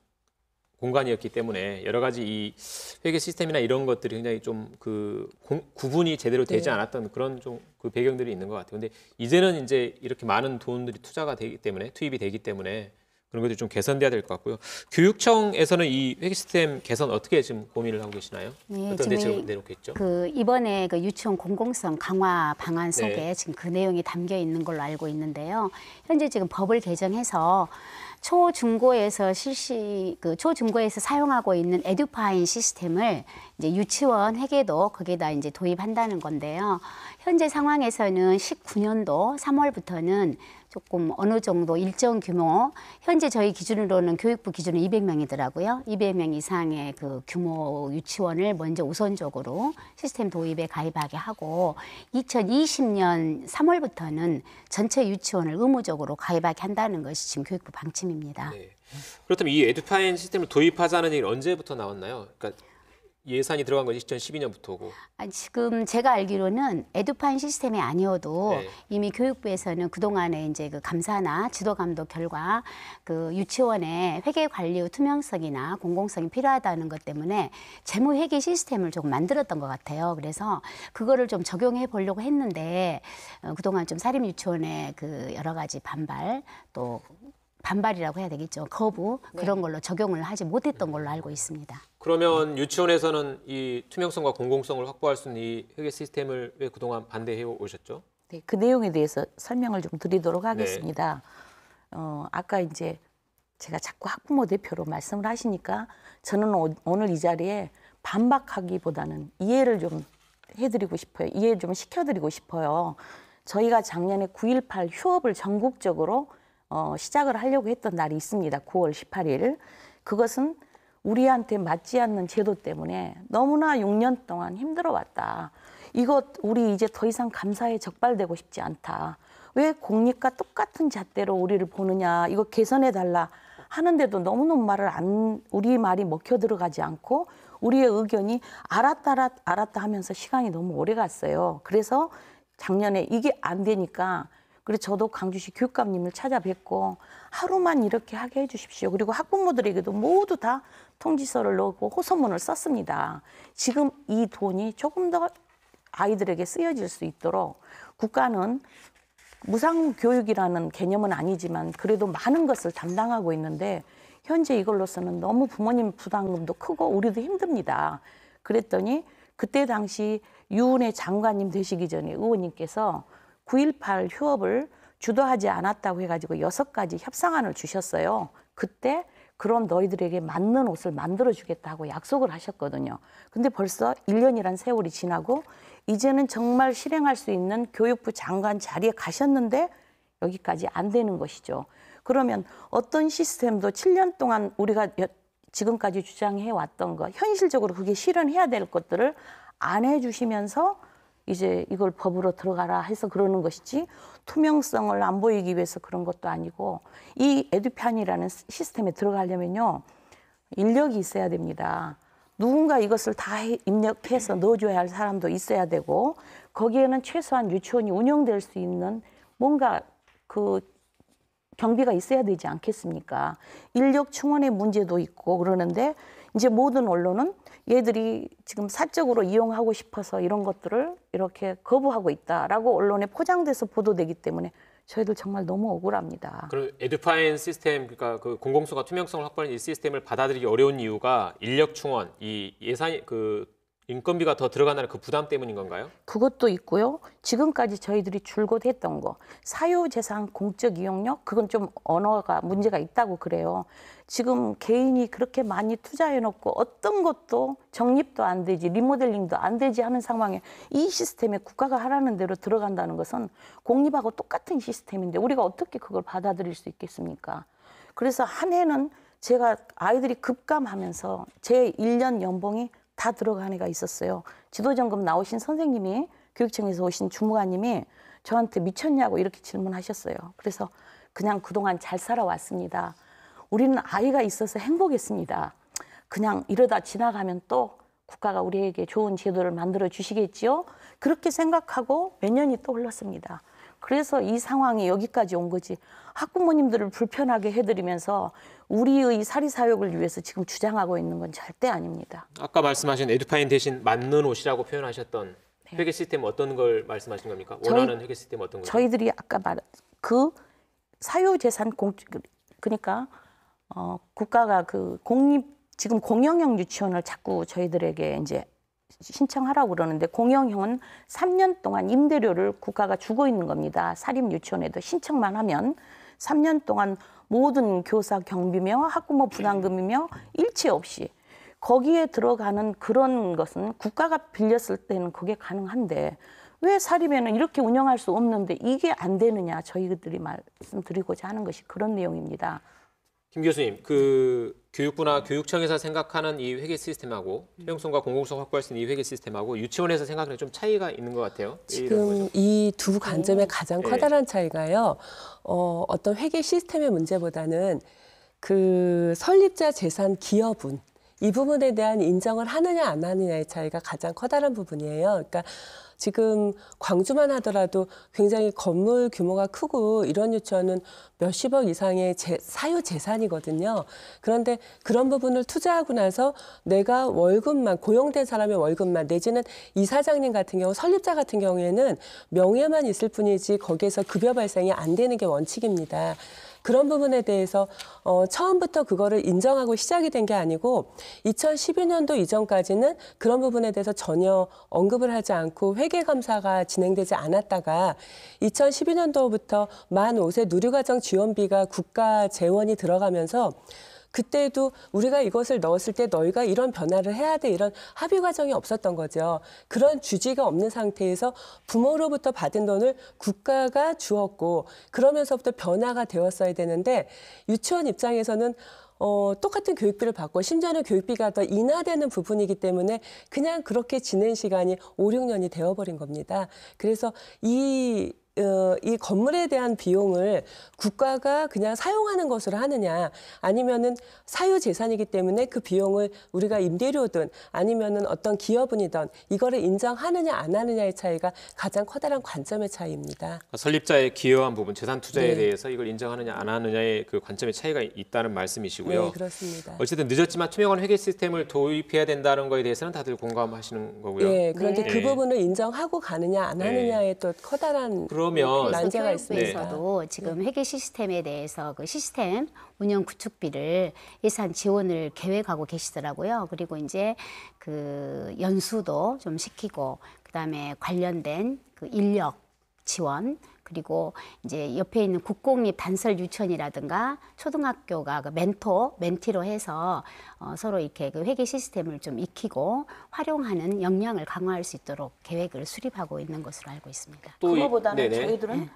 공간이었기 때문에 여러 가지 이 회계 시스템이나 이런 것들이 굉장히 좀 그 구분이 제대로 되지 네. 않았던 그런 좀 그 배경들이 있는 것 같아요. 근데 이제는 이제 이렇게 많은 돈들이 투자가 되기 때문에, 투입이 되기 때문에 그런 것들이 좀 개선돼야 될 것 같고요. 교육청에서는 이 회계 시스템 개선 어떻게 지금 고민을 하고 계시나요? 네, 어떤 대책을 내놓고 있죠? 이번에 그 유치원 공공성 강화 방안 속에 네. 지금 그 내용이 담겨 있는 걸로 알고 있는데요. 현재 지금 법을 개정해서 초중고에서 초중고에서 사용하고 있는 에듀파인 시스템을 이제 유치원 회계도 거기에다 이제 도입한다는 건데요. 현재 상황에서는 19년도 3월부터는 조금 어느 정도 일정 규모, 현재 저희 기준으로는 교육부 기준은 200명이더라고요. 200명 이상의 그 규모 유치원을 먼저 우선적으로 시스템 도입에 가입하게 하고 2020년 3월부터는 전체 유치원을 의무적으로 가입하게 한다는 것이 지금 교육부 방침입니다. 네. 그렇다면 이 에듀파인 시스템을 도입하자는 얘기는 언제부터 나왔나요? 그러니까 예산이 들어간 건 2012년부터고. 지금 제가 알기로는 에듀파인 시스템이 아니어도 네. 이미 교육부에서는 그동안에 이제 그 감사나 지도 감독 결과 그 유치원의 회계 관리 후 투명성이나 공공성이 필요하다는 것 때문에 재무 회계 시스템을 조금 만들었던 것 같아요. 그래서 그거를 좀 적용해 보려고 했는데 그동안 좀 사립 유치원의 그 여러 가지 반발 또 반발이라고 해야 되겠죠. 거부 그런 걸로 적용을 하지 못했던 걸로 알고 있습니다. 그러면 유치원에서는 이 투명성과 공공성을 확보할 수 있는 이 회계 시스템을 왜 그동안 반대해 오셨죠? 네, 그 내용에 대해서 설명을 좀 드리도록 하겠습니다. 아까 이제 제가 자꾸 학부모 대표로 말씀을 하시니까 저는 오늘 이 자리에 반박하기보다는 이해를 좀 해드리고 싶어요. 이해 좀 시켜드리고 싶어요. 저희가 작년에 9.18 휴업을 전국적으로 시작을 하려고 했던 날이 있습니다. 9월 18일. 그것은 우리한테 맞지 않는 제도 때문에 너무나 6년 동안 힘들어 왔다. 이거 우리 이제 더 이상 감사에 적발되고 싶지 않다. 왜 공립과 똑같은 잣대로 우리를 보느냐. 이거 개선해달라 하는데도 너무너무 우리 말이 먹혀 들어가지 않고 우리의 의견이 알았다 하면서 시간이 너무 오래 갔어요. 그래서 작년에 이게 안 되니까 그래서 저도 광주시 교육감님을 찾아뵙고 하루만 이렇게 하게 해주십시오. 그리고 학부모들에게도 모두 다 통지서를 넣고 호소문을 썼습니다. 지금 이 돈이 조금 더 아이들에게 쓰여질 수 있도록 국가는 무상교육이라는 개념은 아니지만 그래도 많은 것을 담당하고 있는데 현재 이걸로서는 너무 부모님 부담금도 크고 우리도 힘듭니다. 그랬더니 그때 당시 유은혜 장관님 되시기 전에 의원님께서 9.18 휴업을 주도하지 않았다고 해가지고 6가지 협상안을 주셨어요. 그때 그럼 너희들에게 맞는 옷을 만들어주겠다고 약속을 하셨거든요. 근데 벌써 1년이란 세월이 지나고 이제는 정말 실행할 수 있는 교육부 장관 자리에 가셨는데 여기까지 안 되는 것이죠. 그러면 어떤 시스템도 7년 동안 우리가 지금까지 주장해 왔던 거 현실적으로 그게 실현해야 될 것들을 안 해주시면서 이제 이걸 법으로 들어가라 해서 그러는 것이지 투명성을 안 보이기 위해서 그런 것도 아니고 이 에듀판이라는 시스템에 들어가려면요 인력이 있어야 됩니다. 누군가 이것을 다 입력해서 넣어줘야 할 사람도 있어야 되고 거기에는 최소한 유치원이 운영될 수 있는 뭔가 그 경비가 있어야 되지 않겠습니까? 인력 충원의 문제도 있고 그러는데 이제 모든 언론은 얘들이 지금 사적으로 이용하고 싶어서 이런 것들을 이렇게 거부하고 있다라고 언론에 포장돼서 보도되기 때문에 저희들 정말 너무 억울합니다. 그럼 에듀파인 시스템, 그러니까 그 공공성과 투명성을 확보하는 이 시스템을 받아들이기 어려운 이유가 인력 충원, 이 예산이 그 인건비가 더 들어간다는 그 부담 때문인 건가요? 그것도 있고요. 지금까지 저희들이 줄곧 했던 거 사유재산 공적 이용력 그건 좀 언어가 문제가 있다고 그래요. 지금 개인이 그렇게 많이 투자해놓고 어떤 것도 정립도 안 되지 리모델링도 안 되지 하는 상황에 이 시스템에 국가가 하라는 대로 들어간다는 것은 공립하고 똑같은 시스템인데 우리가 어떻게 그걸 받아들일 수 있겠습니까? 그래서 한 해는 제가 아이들이 급감하면서 제 1년 연봉이 다 들어간 애가 있었어요. 지도점검 나오신 선생님이 교육청에서 오신 주무관님이 저한테 미쳤냐고 이렇게 질문하셨어요. 그래서 그냥 그동안 잘 살아왔습니다. 우리는 아이가 있어서 행복했습니다. 그냥 이러다 지나가면 또 국가가 우리에게 좋은 제도를 만들어 주시겠지요. 그렇게 생각하고 몇 년이 또 흘렀습니다. 그래서 이 상황이 여기까지 온 거지. 학부모님들을 불편하게 해드리면서 우리의 사리사욕을 위해서 지금 주장하고 있는 건 절대 아닙니다. 아까 말씀하신 에듀파인 대신 맞는 옷이라고 표현하셨던 회계 시스템 어떤 걸 말씀하신 겁니까? 원하는 회계 시스템 어떤 거죠? 저희들이 아까 말한 그 사유재산 그러니까 국가가 그 지금 공영형 유치원을 자꾸 저희들에게 이제 신청하라고 그러는데 공영형은 3년 동안 임대료를 국가가 주고 있는 겁니다. 사립 유치원에도 신청만 하면 3년 동안 모든 교사 경비며 학부모 부담금이며 일체 없이 거기에 들어가는 그런 것은 국가가 빌렸을 때는 그게 가능한데 왜 사립에는 이렇게 운영할 수 없는데 이게 안 되느냐 저희들이 말씀드리고자 하는 것이 그런 내용입니다. 김 교수님, 그 교육부나 교육청에서 생각하는 이 회계 시스템하고 투명성과 공공성 확보할 수 있는 이 회계 시스템하고 유치원에서 생각하는 좀 차이가 있는 것 같아요. 지금 이 두 관점의 가장 네. 커다란 차이가요. 어떤 회계 시스템의 문제보다는 그 설립자 재산 기여분 이 부분에 대한 인정을 하느냐 안 하느냐의 차이가 가장 커다란 부분이에요. 그러니까 지금 광주만 하더라도 굉장히 건물 규모가 크고 이런 유치원은 몇십억 이상의 사유 재산이거든요. 그런데 그런 부분을 투자하고 나서 내가 월급만 고용된 사람의 월급만 내지는 이사장님 같은 경우 설립자 같은 경우에는 명예만 있을 뿐이지 거기에서 급여 발생이 안 되는 게 원칙입니다. 그런 부분에 대해서 처음부터 그거를 인정하고 시작이 된 게 아니고 2012년도 이전까지는 그런 부분에 대해서 전혀 언급을 하지 않고 회계감사가 진행되지 않았다가 2012년도부터 만 5세 누리과정 지원비가 국가 재원이 들어가면서 그때도 우리가 이것을 넣었을 때 너희가 이런 변화를 해야 돼 이런 합의 과정이 없었던 거죠. 그런 주지가 없는 상태에서 부모로부터 받은 돈을 국가가 주었고 그러면서부터 변화가 되었어야 되는데 유치원 입장에서는 똑같은 교육비를 받고 심지어는 교육비가 더 인하되는 부분이기 때문에 그냥 그렇게 지낸 시간이 5, 6년이 되어버린 겁니다. 그래서 이 건물에 대한 비용을 국가가 그냥 사용하는 것으로 하느냐 아니면은 사유 재산이기 때문에 그 비용을 우리가 임대료든 아니면은 어떤 기여분이든 이거를 인정하느냐 안 하느냐의 차이가 가장 커다란 관점의 차이입니다. 설립자의 기여한 부분, 재산 투자에 네. 대해서 이걸 인정하느냐 안 하느냐의 그 관점의 차이가 있다는 말씀이시고요. 네, 그렇습니다. 어쨌든 늦었지만 투명한 회계 시스템을 도입해야 된다는 거에 대해서는 다들 공감하시는 거고요. 네, 그런데 네. 그 부분을 인정하고 가느냐 안 네. 하느냐의 또 커다란 그러면 난제가 교육부에서도 지금 회계 시스템에 대해서 그 시스템 운영 구축비를 예산 지원을 계획하고 계시더라고요. 그리고 이제 그 연수도 좀 시키고 그다음에 관련된 그 인력 지원 그리고 이제 옆에 있는 국공립 단설 유치원이라든가 초등학교가 그 멘티로 해서 서로 이렇게 그 회계 시스템을 좀 익히고 활용하는 역량을 강화할 수 있도록 계획을 수립하고 있는 것으로 알고 있습니다. 그거보다는 네네. 저희들은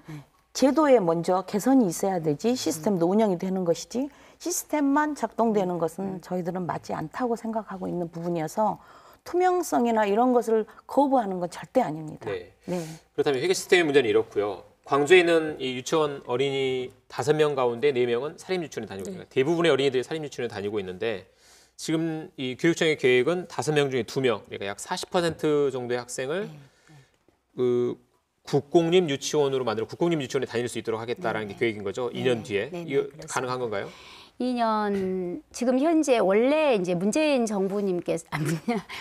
제도에 먼저 개선이 있어야 되지 시스템도 운영이 되는 것이지 시스템만 작동되는 것은 저희들은 맞지 않다고 생각하고 있는 부분이어서 투명성이나 이런 것을 거부하는 건 절대 아닙니다. 네. 네. 그렇다면 회계 시스템의 문제는 이렇고요. 광주에 있는 이 유치원 어린이 5명 가운데 4명은 사립 유치원에 다니고 있습니다. 대부분의 어린이들이 사립 유치원에 다니고 있는데 지금 이 교육청의 계획은 5명 중에 2명, 그러니까 약 40% 정도의 학생을 그 국공립 유치원으로 만들어 국공립 유치원에 다닐 수 있도록 하겠다라는 게 계획인 거죠. 2년 뒤에. 네네, 이거 그렇습니다. 가능한 건가요? 2년 지금 현재 원래 이제 문재인 정부님께서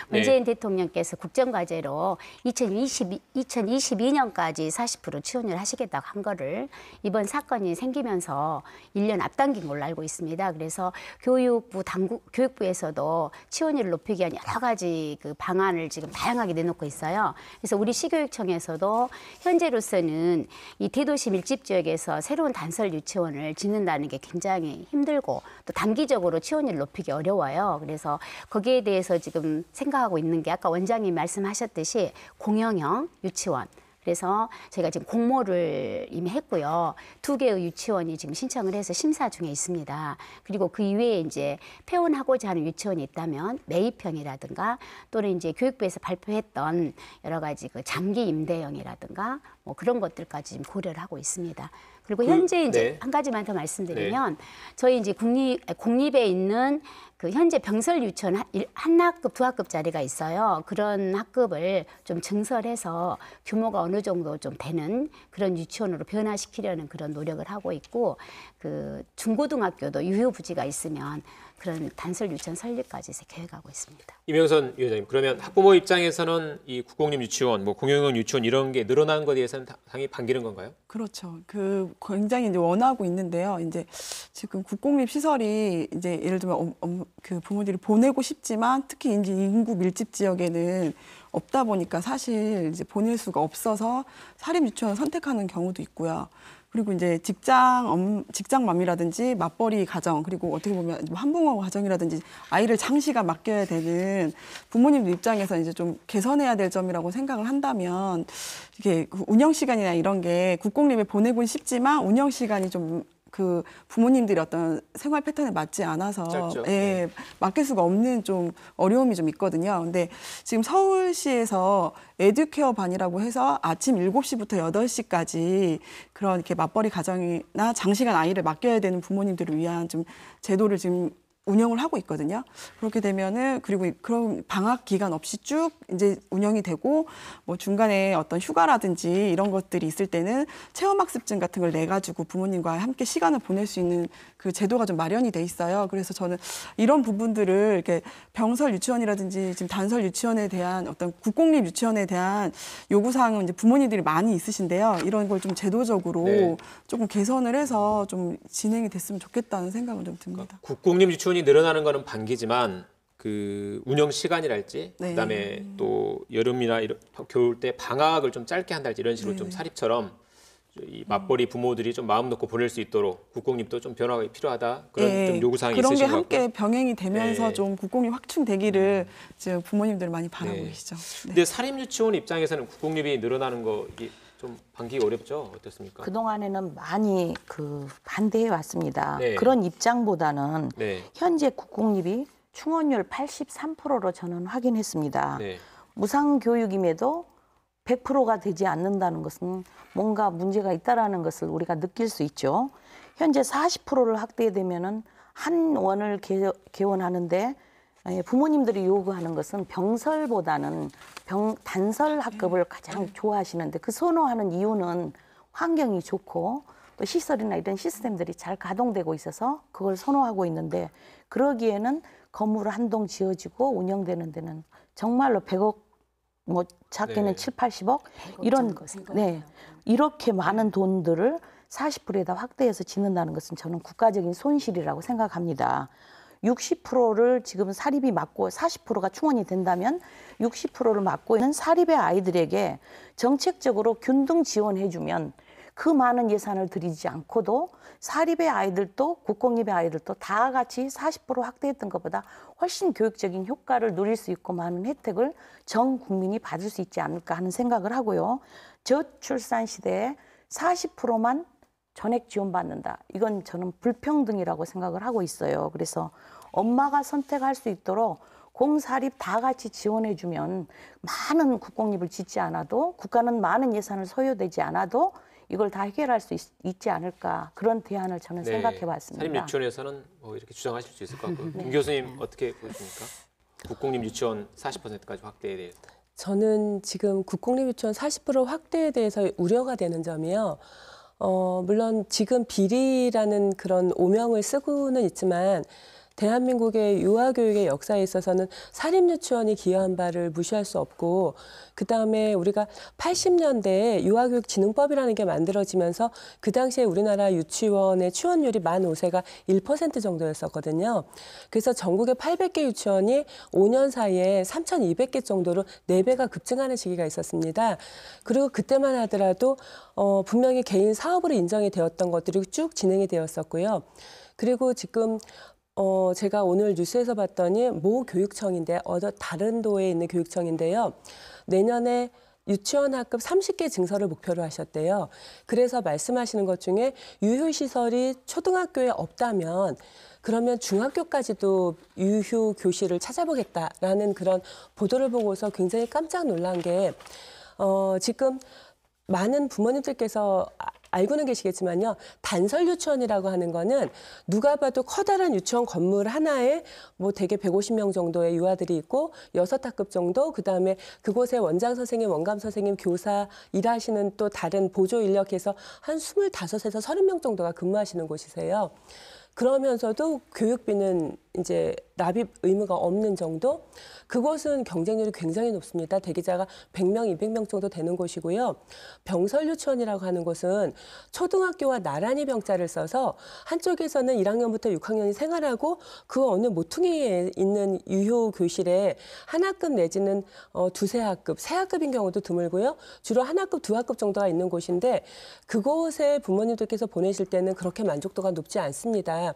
문재인 대통령께서 국정과제로 2022년까지 40% 지원을 하시겠다고 한 거를 이번 사건이 생기면서 1년 앞당긴 걸로 알고 있습니다. 그래서 교육부에서도 지원율을 높이기 위한 여러 가지 그 방안을 지금 다양하게 내놓고 있어요. 그래서 우리 시교육청에서도 현재로서는 이 대도시 밀집 지역에서 새로운 단설 유치원을 짓는다는 게 굉장히 힘들고 또 단기적으로 지원율을 높이기 어려워요. 그래서 거기에 대해서 지금 생각하고 있는 게 아까 원장님 말씀하셨듯이 공영형 유치원. 그래서 저희가 지금 공모를 이미 했고요. 2개의 유치원이 지금 신청을 해서 심사 중에 있습니다. 그리고 그 이외에 이제 폐원하고자 하는 유치원이 있다면 매입형이라든가 또는 이제 교육부에서 발표했던 여러 가지 그 장기 임대형이라든가 뭐 그런 것들까지 지금 고려를 하고 있습니다. 그리고 현재 이제 한 가지만 더 말씀드리면 저희 이제 공립에 있는 그 현재 병설 유치원 한 학급, 2학급짜리가 있어요. 그런 학급을 좀 증설해서 규모가 어느 정도 좀 되는 그런 유치원으로 변화시키려는 그런 노력을 하고 있고 그 중고등학교도 유효부지가 있으면 그런 단설 유치원 설립까지 계획하고 있습니다. 이명선 위원장님, 그러면 학부모 입장에서는 이 국공립 유치원, 뭐 공영형 유치원 이런 게 늘어난 것에 대해서는 당연히 반기는 건가요? 그렇죠. 그 굉장히 이제 원하고 있는데요. 이제 지금 국공립 시설이 이제 예를 들면 그 부모들이 보내고 싶지만 특히 이제 인구 밀집 지역에는 없다 보니까 사실 이제 보낼 수가 없어서 사립 유치원을 선택하는 경우도 있고요. 그리고 이제 직장맘이라든지 맞벌이 가정, 그리고 어떻게 보면 한부모 가정이라든지 아이를 장시간 맡겨야 되는 부모님들 입장에서 이제 좀 개선해야 될 점이라고 생각을 한다면, 이게 그 운영 시간이나 이런 게 국공립에 보내곤 싶지만 운영 시간이 좀 그 부모님들이 어떤 생활 패턴에 맞지 않아서 짧죠. 예, 맡길 수가 없는 좀 어려움이 좀 있거든요. 근데 지금 서울시에서 에듀케어 반이라고 해서 아침 7시부터 8시까지 그런 이렇게 맞벌이 가정이나 장시간 아이를 맡겨야 되는 부모님들을 위한 좀 제도를 지금 운영을 하고 있거든요. 그렇게 되면은, 그리고 그런 방학 기간 없이 쭉 이제 운영이 되고, 뭐 중간에 어떤 휴가라든지 이런 것들이 있을 때는 체험학습증 같은 걸 내가지고 부모님과 함께 시간을 보낼 수 있는 그 제도가 좀 마련이 돼 있어요. 그래서 저는 이런 부분들을 이렇게 병설 유치원이라든지 지금 단설 유치원에 대한 어떤 국공립 유치원에 대한 요구사항은 이제 부모님들이 많이 있으신데요. 이런 걸 좀 제도적으로 네. 조금 개선을 해서 좀 진행이 됐으면 좋겠다는 생각은 좀 듭니다. 국공립 유치원이 늘어나는 거는 반기지만 그 운영 시간이랄지 네. 그다음에 또 여름이나 겨울 때 방학을 좀 짧게 한달지 이런 식으로 좀 사립처럼 이 맞벌이 부모들이 좀 마음 놓고 보낼 수 있도록 국공립도 좀 변화가 필요하다 그런 예, 좀 요구사항이 그런 게 있으신 것 같고요. 함께 병행이 되면서 네. 좀 국공립 확충되기를 지금 부모님들 많이 바라고 네. 계시죠. 네. 근데 사립 유치원 입장에서는 국공립이 늘어나는 거 이게 좀 반기기 어렵죠? 어떻습니까? 그동안에는 많이 반대해 왔습니다. 네. 그런 입장보다는 네. 현재 국공립이 충원율 83%로 저는 확인했습니다. 네. 무상교육임에도 100%가 되지 않는다는 것은 뭔가 문제가 있다라는 것을 우리가 느낄 수 있죠. 현재 40%를 확대되면은 한 원을 개원하는데 부모님들이 요구하는 것은 병설보다는 단설 학급을 가장 좋아하시는데, 그 선호하는 이유는 환경이 좋고 또 시설이나 이런 시스템들이 잘 가동되고 있어서 그걸 선호하고 있는데, 그러기에는 건물 한 동 지어지고 운영되는 데는 정말로 100억, 뭐 작게는 네. 7, 80억 이런 네, 이렇게 많은 돈들을 40%에다 확대해서 짓는다는 것은 저는 국가적인 손실이라고 생각합니다. 60%를 지금 사립이 맡고 40%가 충원이 된다면 60%를 맡고 있는 사립의 아이들에게 정책적으로 균등 지원해주면 그 많은 예산을 들이지 않고도 사립의 아이들도 국공립의 아이들도 다 같이 40% 확대했던 것보다 훨씬 교육적인 효과를 누릴 수 있고 많은 혜택을 전 국민이 받을 수 있지 않을까 하는 생각을 하고요. 저출산 시대에 40%만 전액 지원받는다. 이건 저는 불평등이라고 생각을 하고 있어요. 그래서 엄마가 선택할 수 있도록 공사립 다 같이 지원해주면 많은 국공립을 짓지 않아도, 국가는 많은 예산을 소요되지 않아도 이걸 다 해결할 수 있지 않을까, 그런 대안을 저는 네. 생각해봤습니다. 사립 유치원에서는 뭐 이렇게 주장하실 수 있을 것 같고요. 김 교수님 어떻게 보십니까? 국공립 유치원 40%까지 확대에 대해서. 저는 지금 국공립 유치원 40% 확대에 대해서 우려가 되는 점이요. 물론 지금 비리라는 그런 오명을 쓰고는 있지만 대한민국의 유아교육의 역사에 있어서는 사립유치원이 기여한 바를 무시할 수 없고, 그다음에 우리가 80년대에 유아교육진흥법이라는 게 만들어지면서 그 당시에 우리나라 유치원의 취원율이 만 5세가 1% 정도였었거든요. 그래서 전국의 800개 유치원이 5년 사이에 3,200개 정도로 4배가 급증하는 시기가 있었습니다. 그리고 그때만 하더라도 분명히 개인 사업으로 인정이 되었던 것들이 쭉 진행이 되었었고요. 그리고 지금 제가 오늘 뉴스에서 봤더니 모 교육청인데 다른 도에 있는 교육청인데요. 내년에 유치원 학급 30개 증설을 목표로 하셨대요. 그래서 말씀하시는 것 중에 유휴시설이 초등학교에 없다면 그러면 중학교까지도 유휴 교실을 찾아보겠다라는 그런 보도를 보고서 굉장히 깜짝 놀란 게 지금 많은 부모님들께서 알고는 계시겠지만요. 단설 유치원이라고 하는 거는 누가 봐도 커다란 유치원 건물 하나에 뭐 대개 150명 정도의 유아들이 있고 6학급 정도, 그다음에 그곳에 원장 선생님, 원감 선생님, 교사 일하시는 또 다른 보조 인력해서 한 25에서 30명 정도가 근무하시는 곳이세요. 그러면서도 교육비는 이제 납입 의무가 없는 정도. 그곳은 경쟁률이 굉장히 높습니다. 대기자가 100명, 200명 정도 되는 곳이고요. 병설유치원이라고 하는 곳은 초등학교와 나란히 병자를 써서 한쪽에서는 1학년부터 6학년이 생활하고 그 어느 모퉁이에 있는 유효 교실에 한 학급 내지는 두세 학급, 세 학급인 경우도 드물고요. 주로 한 학급, 두 학급 정도가 있는 곳인데 그곳에 부모님들께서 보내실 때는 그렇게 만족도가 높지 않습니다.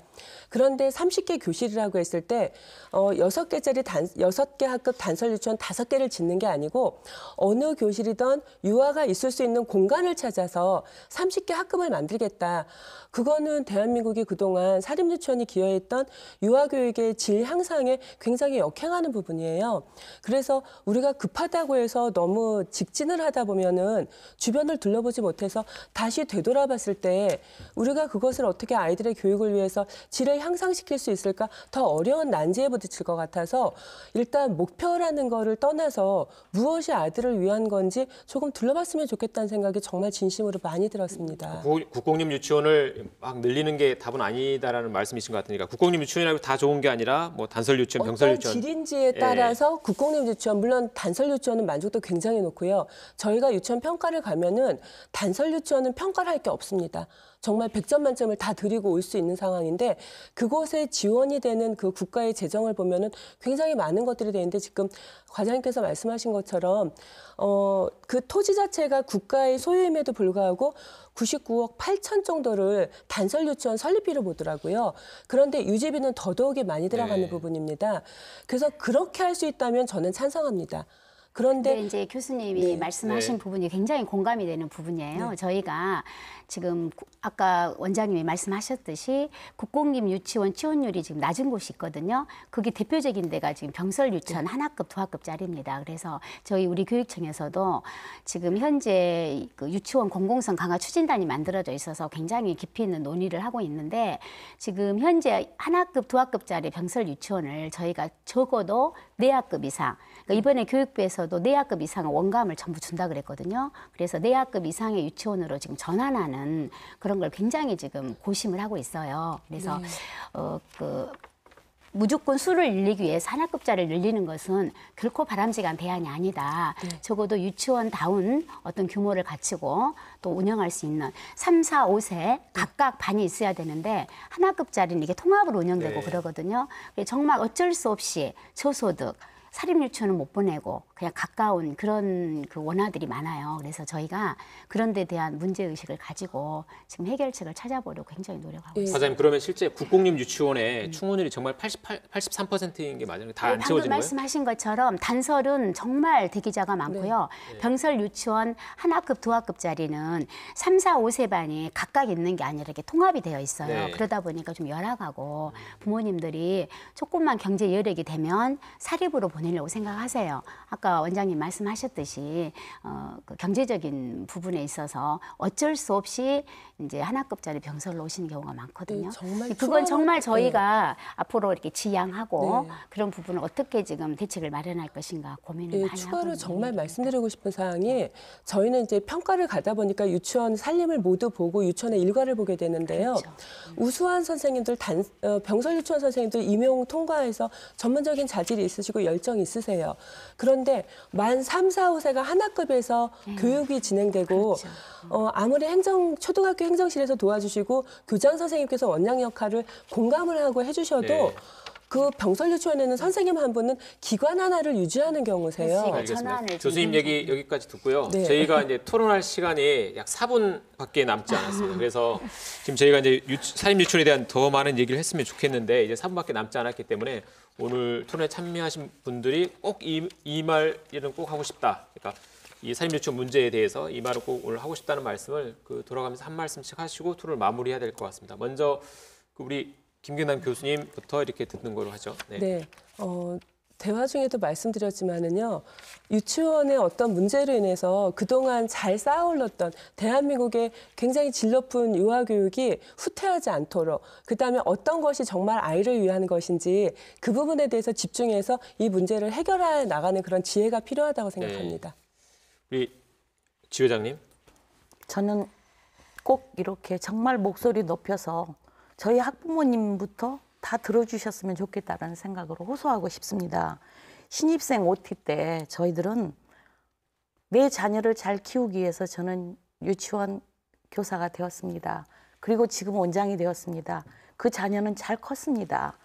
그런데 30개 교실이라고 했을 때 6개 학급 단설 유치원 5개를 짓는 게 아니고 어느 교실이든 유아가 있을 수 있는 공간을 찾아서 30개 학급을 만들겠다. 그거는 대한민국이 그동안 사립유치원이 기여했던 유아교육의 질 향상에 굉장히 역행하는 부분이에요. 그래서 우리가 급하다고 해서 너무 직진을 하다 보면은 주변을 둘러보지 못해서 다시 되돌아봤을 때 우리가 그것을 어떻게 아이들의 교육을 위해서 질을 향상시킬 수 있을까 더 어려운 난제에 부딪힐 것 같아서 일단 목표라는 거를 떠나서 무엇이 아이들을 위한 건지 조금 둘러봤으면 좋겠다는 생각이 정말 진심으로 많이 들었습니다. 국공립 유치원을 막 늘리는 게 답은 아니다라는 말씀이신 것 같으니까 국공립 유치원이라고 다 좋은 게 아니라 뭐 단설 유치원, 병설 어떤 유치원 질인지에 따라서 국공립 유치원, 물론 단설 유치원은 만족도 굉장히 높고요. 저희가 유치원 평가를 가면은 단설 유치원은 평가를 할 게 없습니다. 정말 100점 만점을 다 드리고 올 수 있는 상황인데 그곳에 지원이 되는 그 국가의 재정을 보면은 굉장히 많은 것들이 되는데 지금 과장님께서 말씀하신 것처럼 그 토지 자체가 국가의 소유임에도 불구하고 99억 8천 정도를 단설 유치원 설립비로 보더라고요. 그런데 유지비는 더더욱이 많이 들어가는 네. 부분입니다. 그래서 그렇게 할 수 있다면 저는 찬성합니다. 그런데 근데 이제 교수님이 말씀하신 부분이 굉장히 공감이 되는 부분이에요. 저희가 지금 아까 원장님이 말씀하셨듯이 국공립 유치원 지원율이 지금 낮은 곳이 있거든요. 그게 대표적인 데가 지금 병설 유치원 한 학급, 두 학급짜리입니다. 그래서 우리 교육청에서도 지금 현재 그 유치원 공공성 강화 추진단이 만들어져 있어서 굉장히 깊이 있는 논의를 하고 있는데 지금 현재 한 학급, 두 학급짜리 병설 유치원을 저희가 적어도 4학급 이상, 그러니까 이번에 교육부에서도 4학급 이상은 원감을 전부 준다 그랬거든요. 그래서 4학급 이상의 유치원으로 지금 전환하는 그런 걸 굉장히 지금 고심을 하고 있어요. 그래서 무조건 수를 늘리기 위해서 한 학급짜리를 늘리는 것은 결코 바람직한 대안이 아니다. 적어도 유치원다운 어떤 규모를 갖추고 또 운영할 수 있는 3, 4, 5세 각각 반이 있어야 되는데 한 학급짜리는 이게 통합으로 운영되고 그러거든요. 정말 어쩔 수 없이 저소득, 사립유치원은 못 보내고 그냥 가까운 그런 그 원화들이 많아요. 그래서 저희가 그런 데 대한 문제의식을 가지고 지금 해결책을 찾아보려고 굉장히 노력하고 있습니다. 과장님 그러면 실제 국공립 유치원의 충원율이 정말 83%인 게 맞아요? 다 안 방금 채워지는 거예요? 말씀하신 것처럼 단설은 정말 대기자가 많고요. 병설 유치원 한 학급, 두 학급짜리는 3, 4, 5세 반이 각각 있는 게 아니라 이렇게 통합이 되어 있어요. 네. 그러다 보니까 좀 열악하고 부모님들이 조금만 경제 여력이 되면 사립으로 보내려고 생각하세요. 아까 원장님 말씀하셨듯이 그 경제적인 부분에 있어서 어쩔 수 없이 이제 한 학급짜리 병설로 오시는 경우가 많거든요. 정말 그건 정말 추가로- 저희가 앞으로 이렇게 지양하고 네. 그런 부분을 어떻게 지금 대책을 마련할 것인가 고민을 많이 하고 추가로 있는 정말 얘기입니다. 말씀드리고 싶은 사항이 저희는 이제 평가를 가다 보니까 유치원 살림을 모두 보고 유치원의 일과를 보게 되는데요. 그렇죠. 우수한 선생님들, 병설 유치원 선생님들 임용 통과해서 전문적인 자질이 있으시고 열정이 있으세요. 그런데 만 3, 4, 5세가 한 학급에서 교육이 진행되고 그렇죠. 아무리 초등학교 행정실에서 도와주시고 교장 선생님께서 원장 역할을 공감을 하고 해주셔도 네. 그렇죠. 그 병설 유치원에는 선생님 한 분은 기관 하나를 유지하는 경우세요. 그렇지. 알겠습니다. 전환을 교수님 지금 얘기 여기까지 듣고요. 네. 저희가 이제 토론할 시간이 약 4분밖에 남지 않았습니다. 그래서 지금 저희가 이제 사립 유치원에 대한 더 많은 얘기를 했으면 좋겠는데 이제 4분밖에 남지 않았기 때문에 오늘 토론에 참여하신 분들이 꼭 이 말은 꼭 하고 싶다. 그러니까 이 사립 유치원 문제에 대해서 이 말을 꼭 오늘 하고 싶다는 말씀을 돌아가면서 한 말씀씩 하시고 토론을 마무리해야 될 것 같습니다. 먼저 우리 김경남 교수님부터 이렇게 듣는 걸로 하죠. 네. 대화 중에도 말씀드렸지만은요, 유치원의 어떤 문제로 인해서 그동안 잘 쌓아올렸던 대한민국의 굉장히 질 높은 유아교육이 후퇴하지 않도록, 그 다음에 어떤 것이 정말 아이를 위한 것인지 그 부분에 대해서 집중해서 이 문제를 해결해 나가는 그런 지혜가 필요하다고 생각합니다. 우리 지 회장님. 저는 꼭 이렇게 정말 목소리 높여서 저희 학부모님부터 다 들어주셨으면 좋겠다라는 생각으로 호소하고 싶습니다. 신입생 OT 때 저희들은 내 자녀를 잘 키우기 위해서 저는 유치원 교사가 되었습니다. 그리고 지금 원장이 되었습니다. 그 자녀는 잘 컸습니다.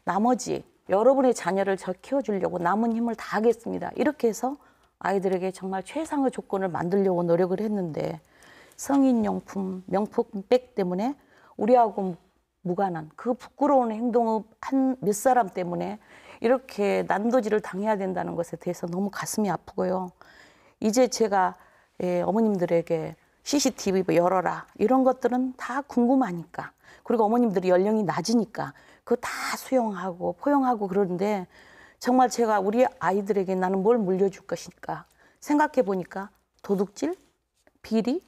나머지 여러분의 자녀를 저 키워주려고 남은 힘을 다하겠습니다. 이렇게 해서 아이들에게 정말 최상의 조건을 만들려고 노력을 했는데 성인용품, 명품백 때문에 우리하고 무관한 그 부끄러운 행동을 한 몇 사람 때문에 이렇게 난도질을 당해야 된다는 것에 대해서 너무 가슴이 아프고요. 이제 제가 어머님들에게 CCTV 열어라 이런 것들은 다 궁금하니까 그리고 어머님들이 연령이 낮으니까 그거 다 수용하고 포용하고 그러는데 정말 제가 우리 아이들에게 나는 뭘 물려줄 것일까 생각해 보니까 도둑질, 비리,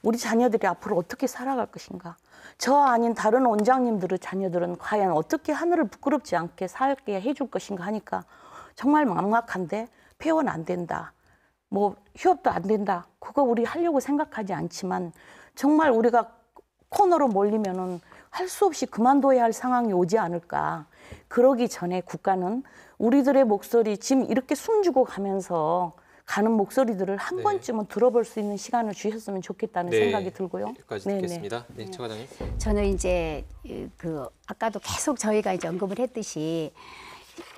우리 자녀들이 앞으로 어떻게 살아갈 것인가. 저 아닌 다른 원장님들의 자녀들은 과연 어떻게 하늘을 부끄럽지 않게 살게 해줄 것인가 하니까 정말 막막한데 폐원 안 된다. 뭐 휴업도 안 된다. 그거 우리 하려고 생각하지 않지만 정말 우리가 코너로 몰리면은 할 수 없이 그만둬야 할 상황이 오지 않을까. 그러기 전에 국가는 우리들의 목소리 지금 이렇게 숨주고 가면서 가는 목소리들을 한 네. 번쯤은 들어볼 수 있는 시간을 주셨으면 좋겠다는 네. 생각이 들고요. 여기까지 네네. 듣겠습니다. 네, 최 과장님. 저는 이제 그 아까도 계속 저희가 이제 언급을 했듯이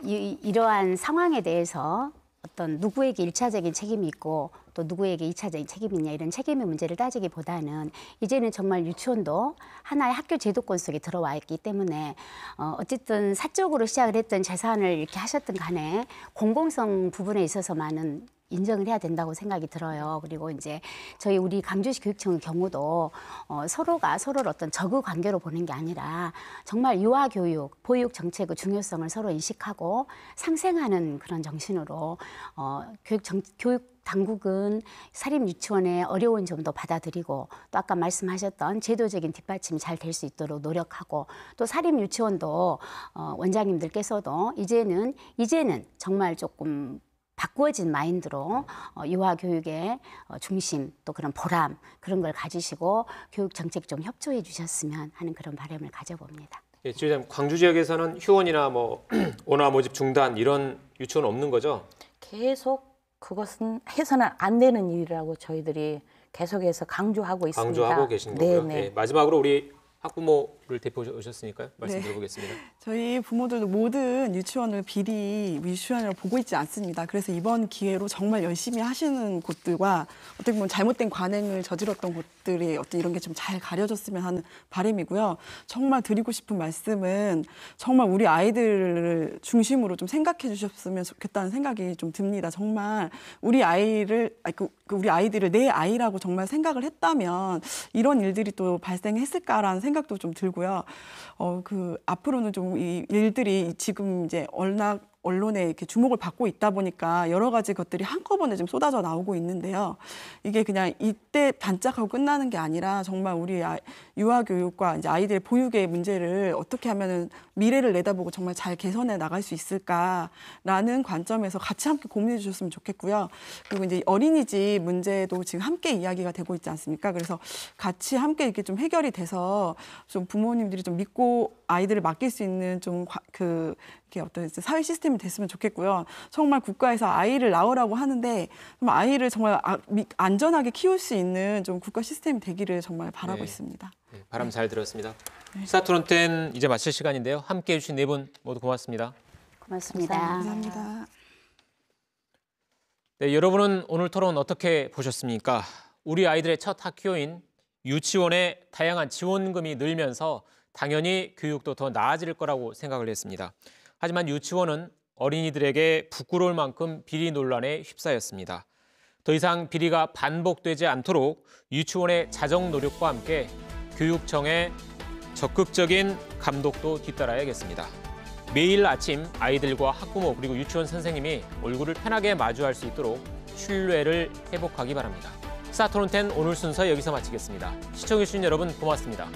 이러한 상황에 대해서 어떤 누구에게 일차적인 책임이 있고 또 누구에게 이차적인 책임이 있냐 이런 책임의 문제를 따지기보다는 이제는 정말 유치원도 하나의 학교 제도권 속에 들어와 있기 때문에 어쨌든 사적으로 시작을 했던 재산을 이렇게 하셨든 간에 공공성 부분에 있어서만은 인정을 해야 된다고 생각이 들어요. 그리고 이제 저희 우리 강주시 교육청의 경우도 서로가 서로를 어떤 적의 관계로 보는 게 아니라 정말 유아 교육, 보육 정책의 중요성을 서로 인식하고 상생하는 그런 정신으로 교육 당국은 사립 유치원의 어려운 점도 받아들이고 또 아까 말씀하셨던 제도적인 뒷받침이 잘 될 수 있도록 노력하고 또 사립 유치원도 원장님들께서도 이제는 정말 조금 바꾸어진 마인드로 유아 교육의 중심 또 그런 보람 그런 걸 가지시고 교육 정책 좀 협조해 주셨으면 하는 그런 바람을 가져봅니다. 예, 지금 광주 지역에서는 휴원이나 뭐 원화 모집 중단 이런 유치원 없는 거죠? 계속 그것은 해서는 안 되는 일이라고 저희들이 계속해서 강조하고 있습니다. 강조하고 계신 거고요. 네네. 예, 마지막으로 우리 학부모를 대표 오셨으니까요. 말씀 네. 들어보겠습니다. 저희 부모들도 모든 유치원을 비리 유치원이라고 보고 있지 않습니다. 그래서 이번 기회로 정말 열심히 하시는 곳들과 어떻게 보면 잘못된 관행을 저질렀던 곳들이 어떤 이런 게 좀 잘 가려졌으면 하는 바람이고요. 정말 드리고 싶은 말씀은 정말 우리 아이들을 중심으로 좀 생각해 주셨으면 좋겠다는 생각이 좀 듭니다. 정말 우리 우리 아이들을 내 아이라고 정말 생각을 했다면 이런 일들이 또 발생했을까라는 생각도 좀 들고요. 앞으로는 좀 이 일들이 지금 이제 언론에 이렇게 주목을 받고 있다 보니까 여러 가지 것들이 한꺼번에 좀 쏟아져 나오고 있는데요. 이게 그냥 이때 반짝하고 끝나는 게 아니라 정말 우리 유아 교육과 이제 아이들의 보육의 문제를 어떻게 하면은 미래를 내다보고 정말 잘 개선해 나갈 수 있을까라는 관점에서 같이 함께 고민해 주셨으면 좋겠고요. 그리고 이제 어린이집 문제도 지금 함께 이야기가 되고 있지 않습니까? 그래서 같이 함께 이렇게 좀 해결이 돼서 좀 부모님들이 좀 믿고 아이들을 맡길 수 있는 이렇게 어떤 사회 시스템이 됐으면 좋겠고요. 정말 국가에서 아이를 낳으라고 하는데 아이를 정말 안전하게 키울 수 있는 좀 국가 시스템이 되기를 정말 바라고 네. 있습니다. 네, 바람 잘 들었습니다. 시사 토론텐 이제 마칠 시간인데요. 함께해 주신 네 분 모두 고맙습니다. 고맙습니다. 감사합니다. 네, 여러분은 오늘 토론 어떻게 보셨습니까? 우리 아이들의 첫 학교인 유치원의 다양한 지원금이 늘면서 당연히 교육도 더 나아질 거라고 생각을 했습니다. 하지만 유치원은 어린이들에게 부끄러울 만큼 비리 논란에 휩싸였습니다. 더 이상 비리가 반복되지 않도록 유치원의 자정 노력과 함께 교육청의 적극적인 감독도 뒤따라야겠습니다. 매일 아침 아이들과 학부모 그리고 유치원 선생님이 얼굴을 편하게 마주할 수 있도록 신뢰를 회복하기 바랍니다. 시사 토론텐 오늘 순서 여기서 마치겠습니다. 시청해주신 여러분 고맙습니다.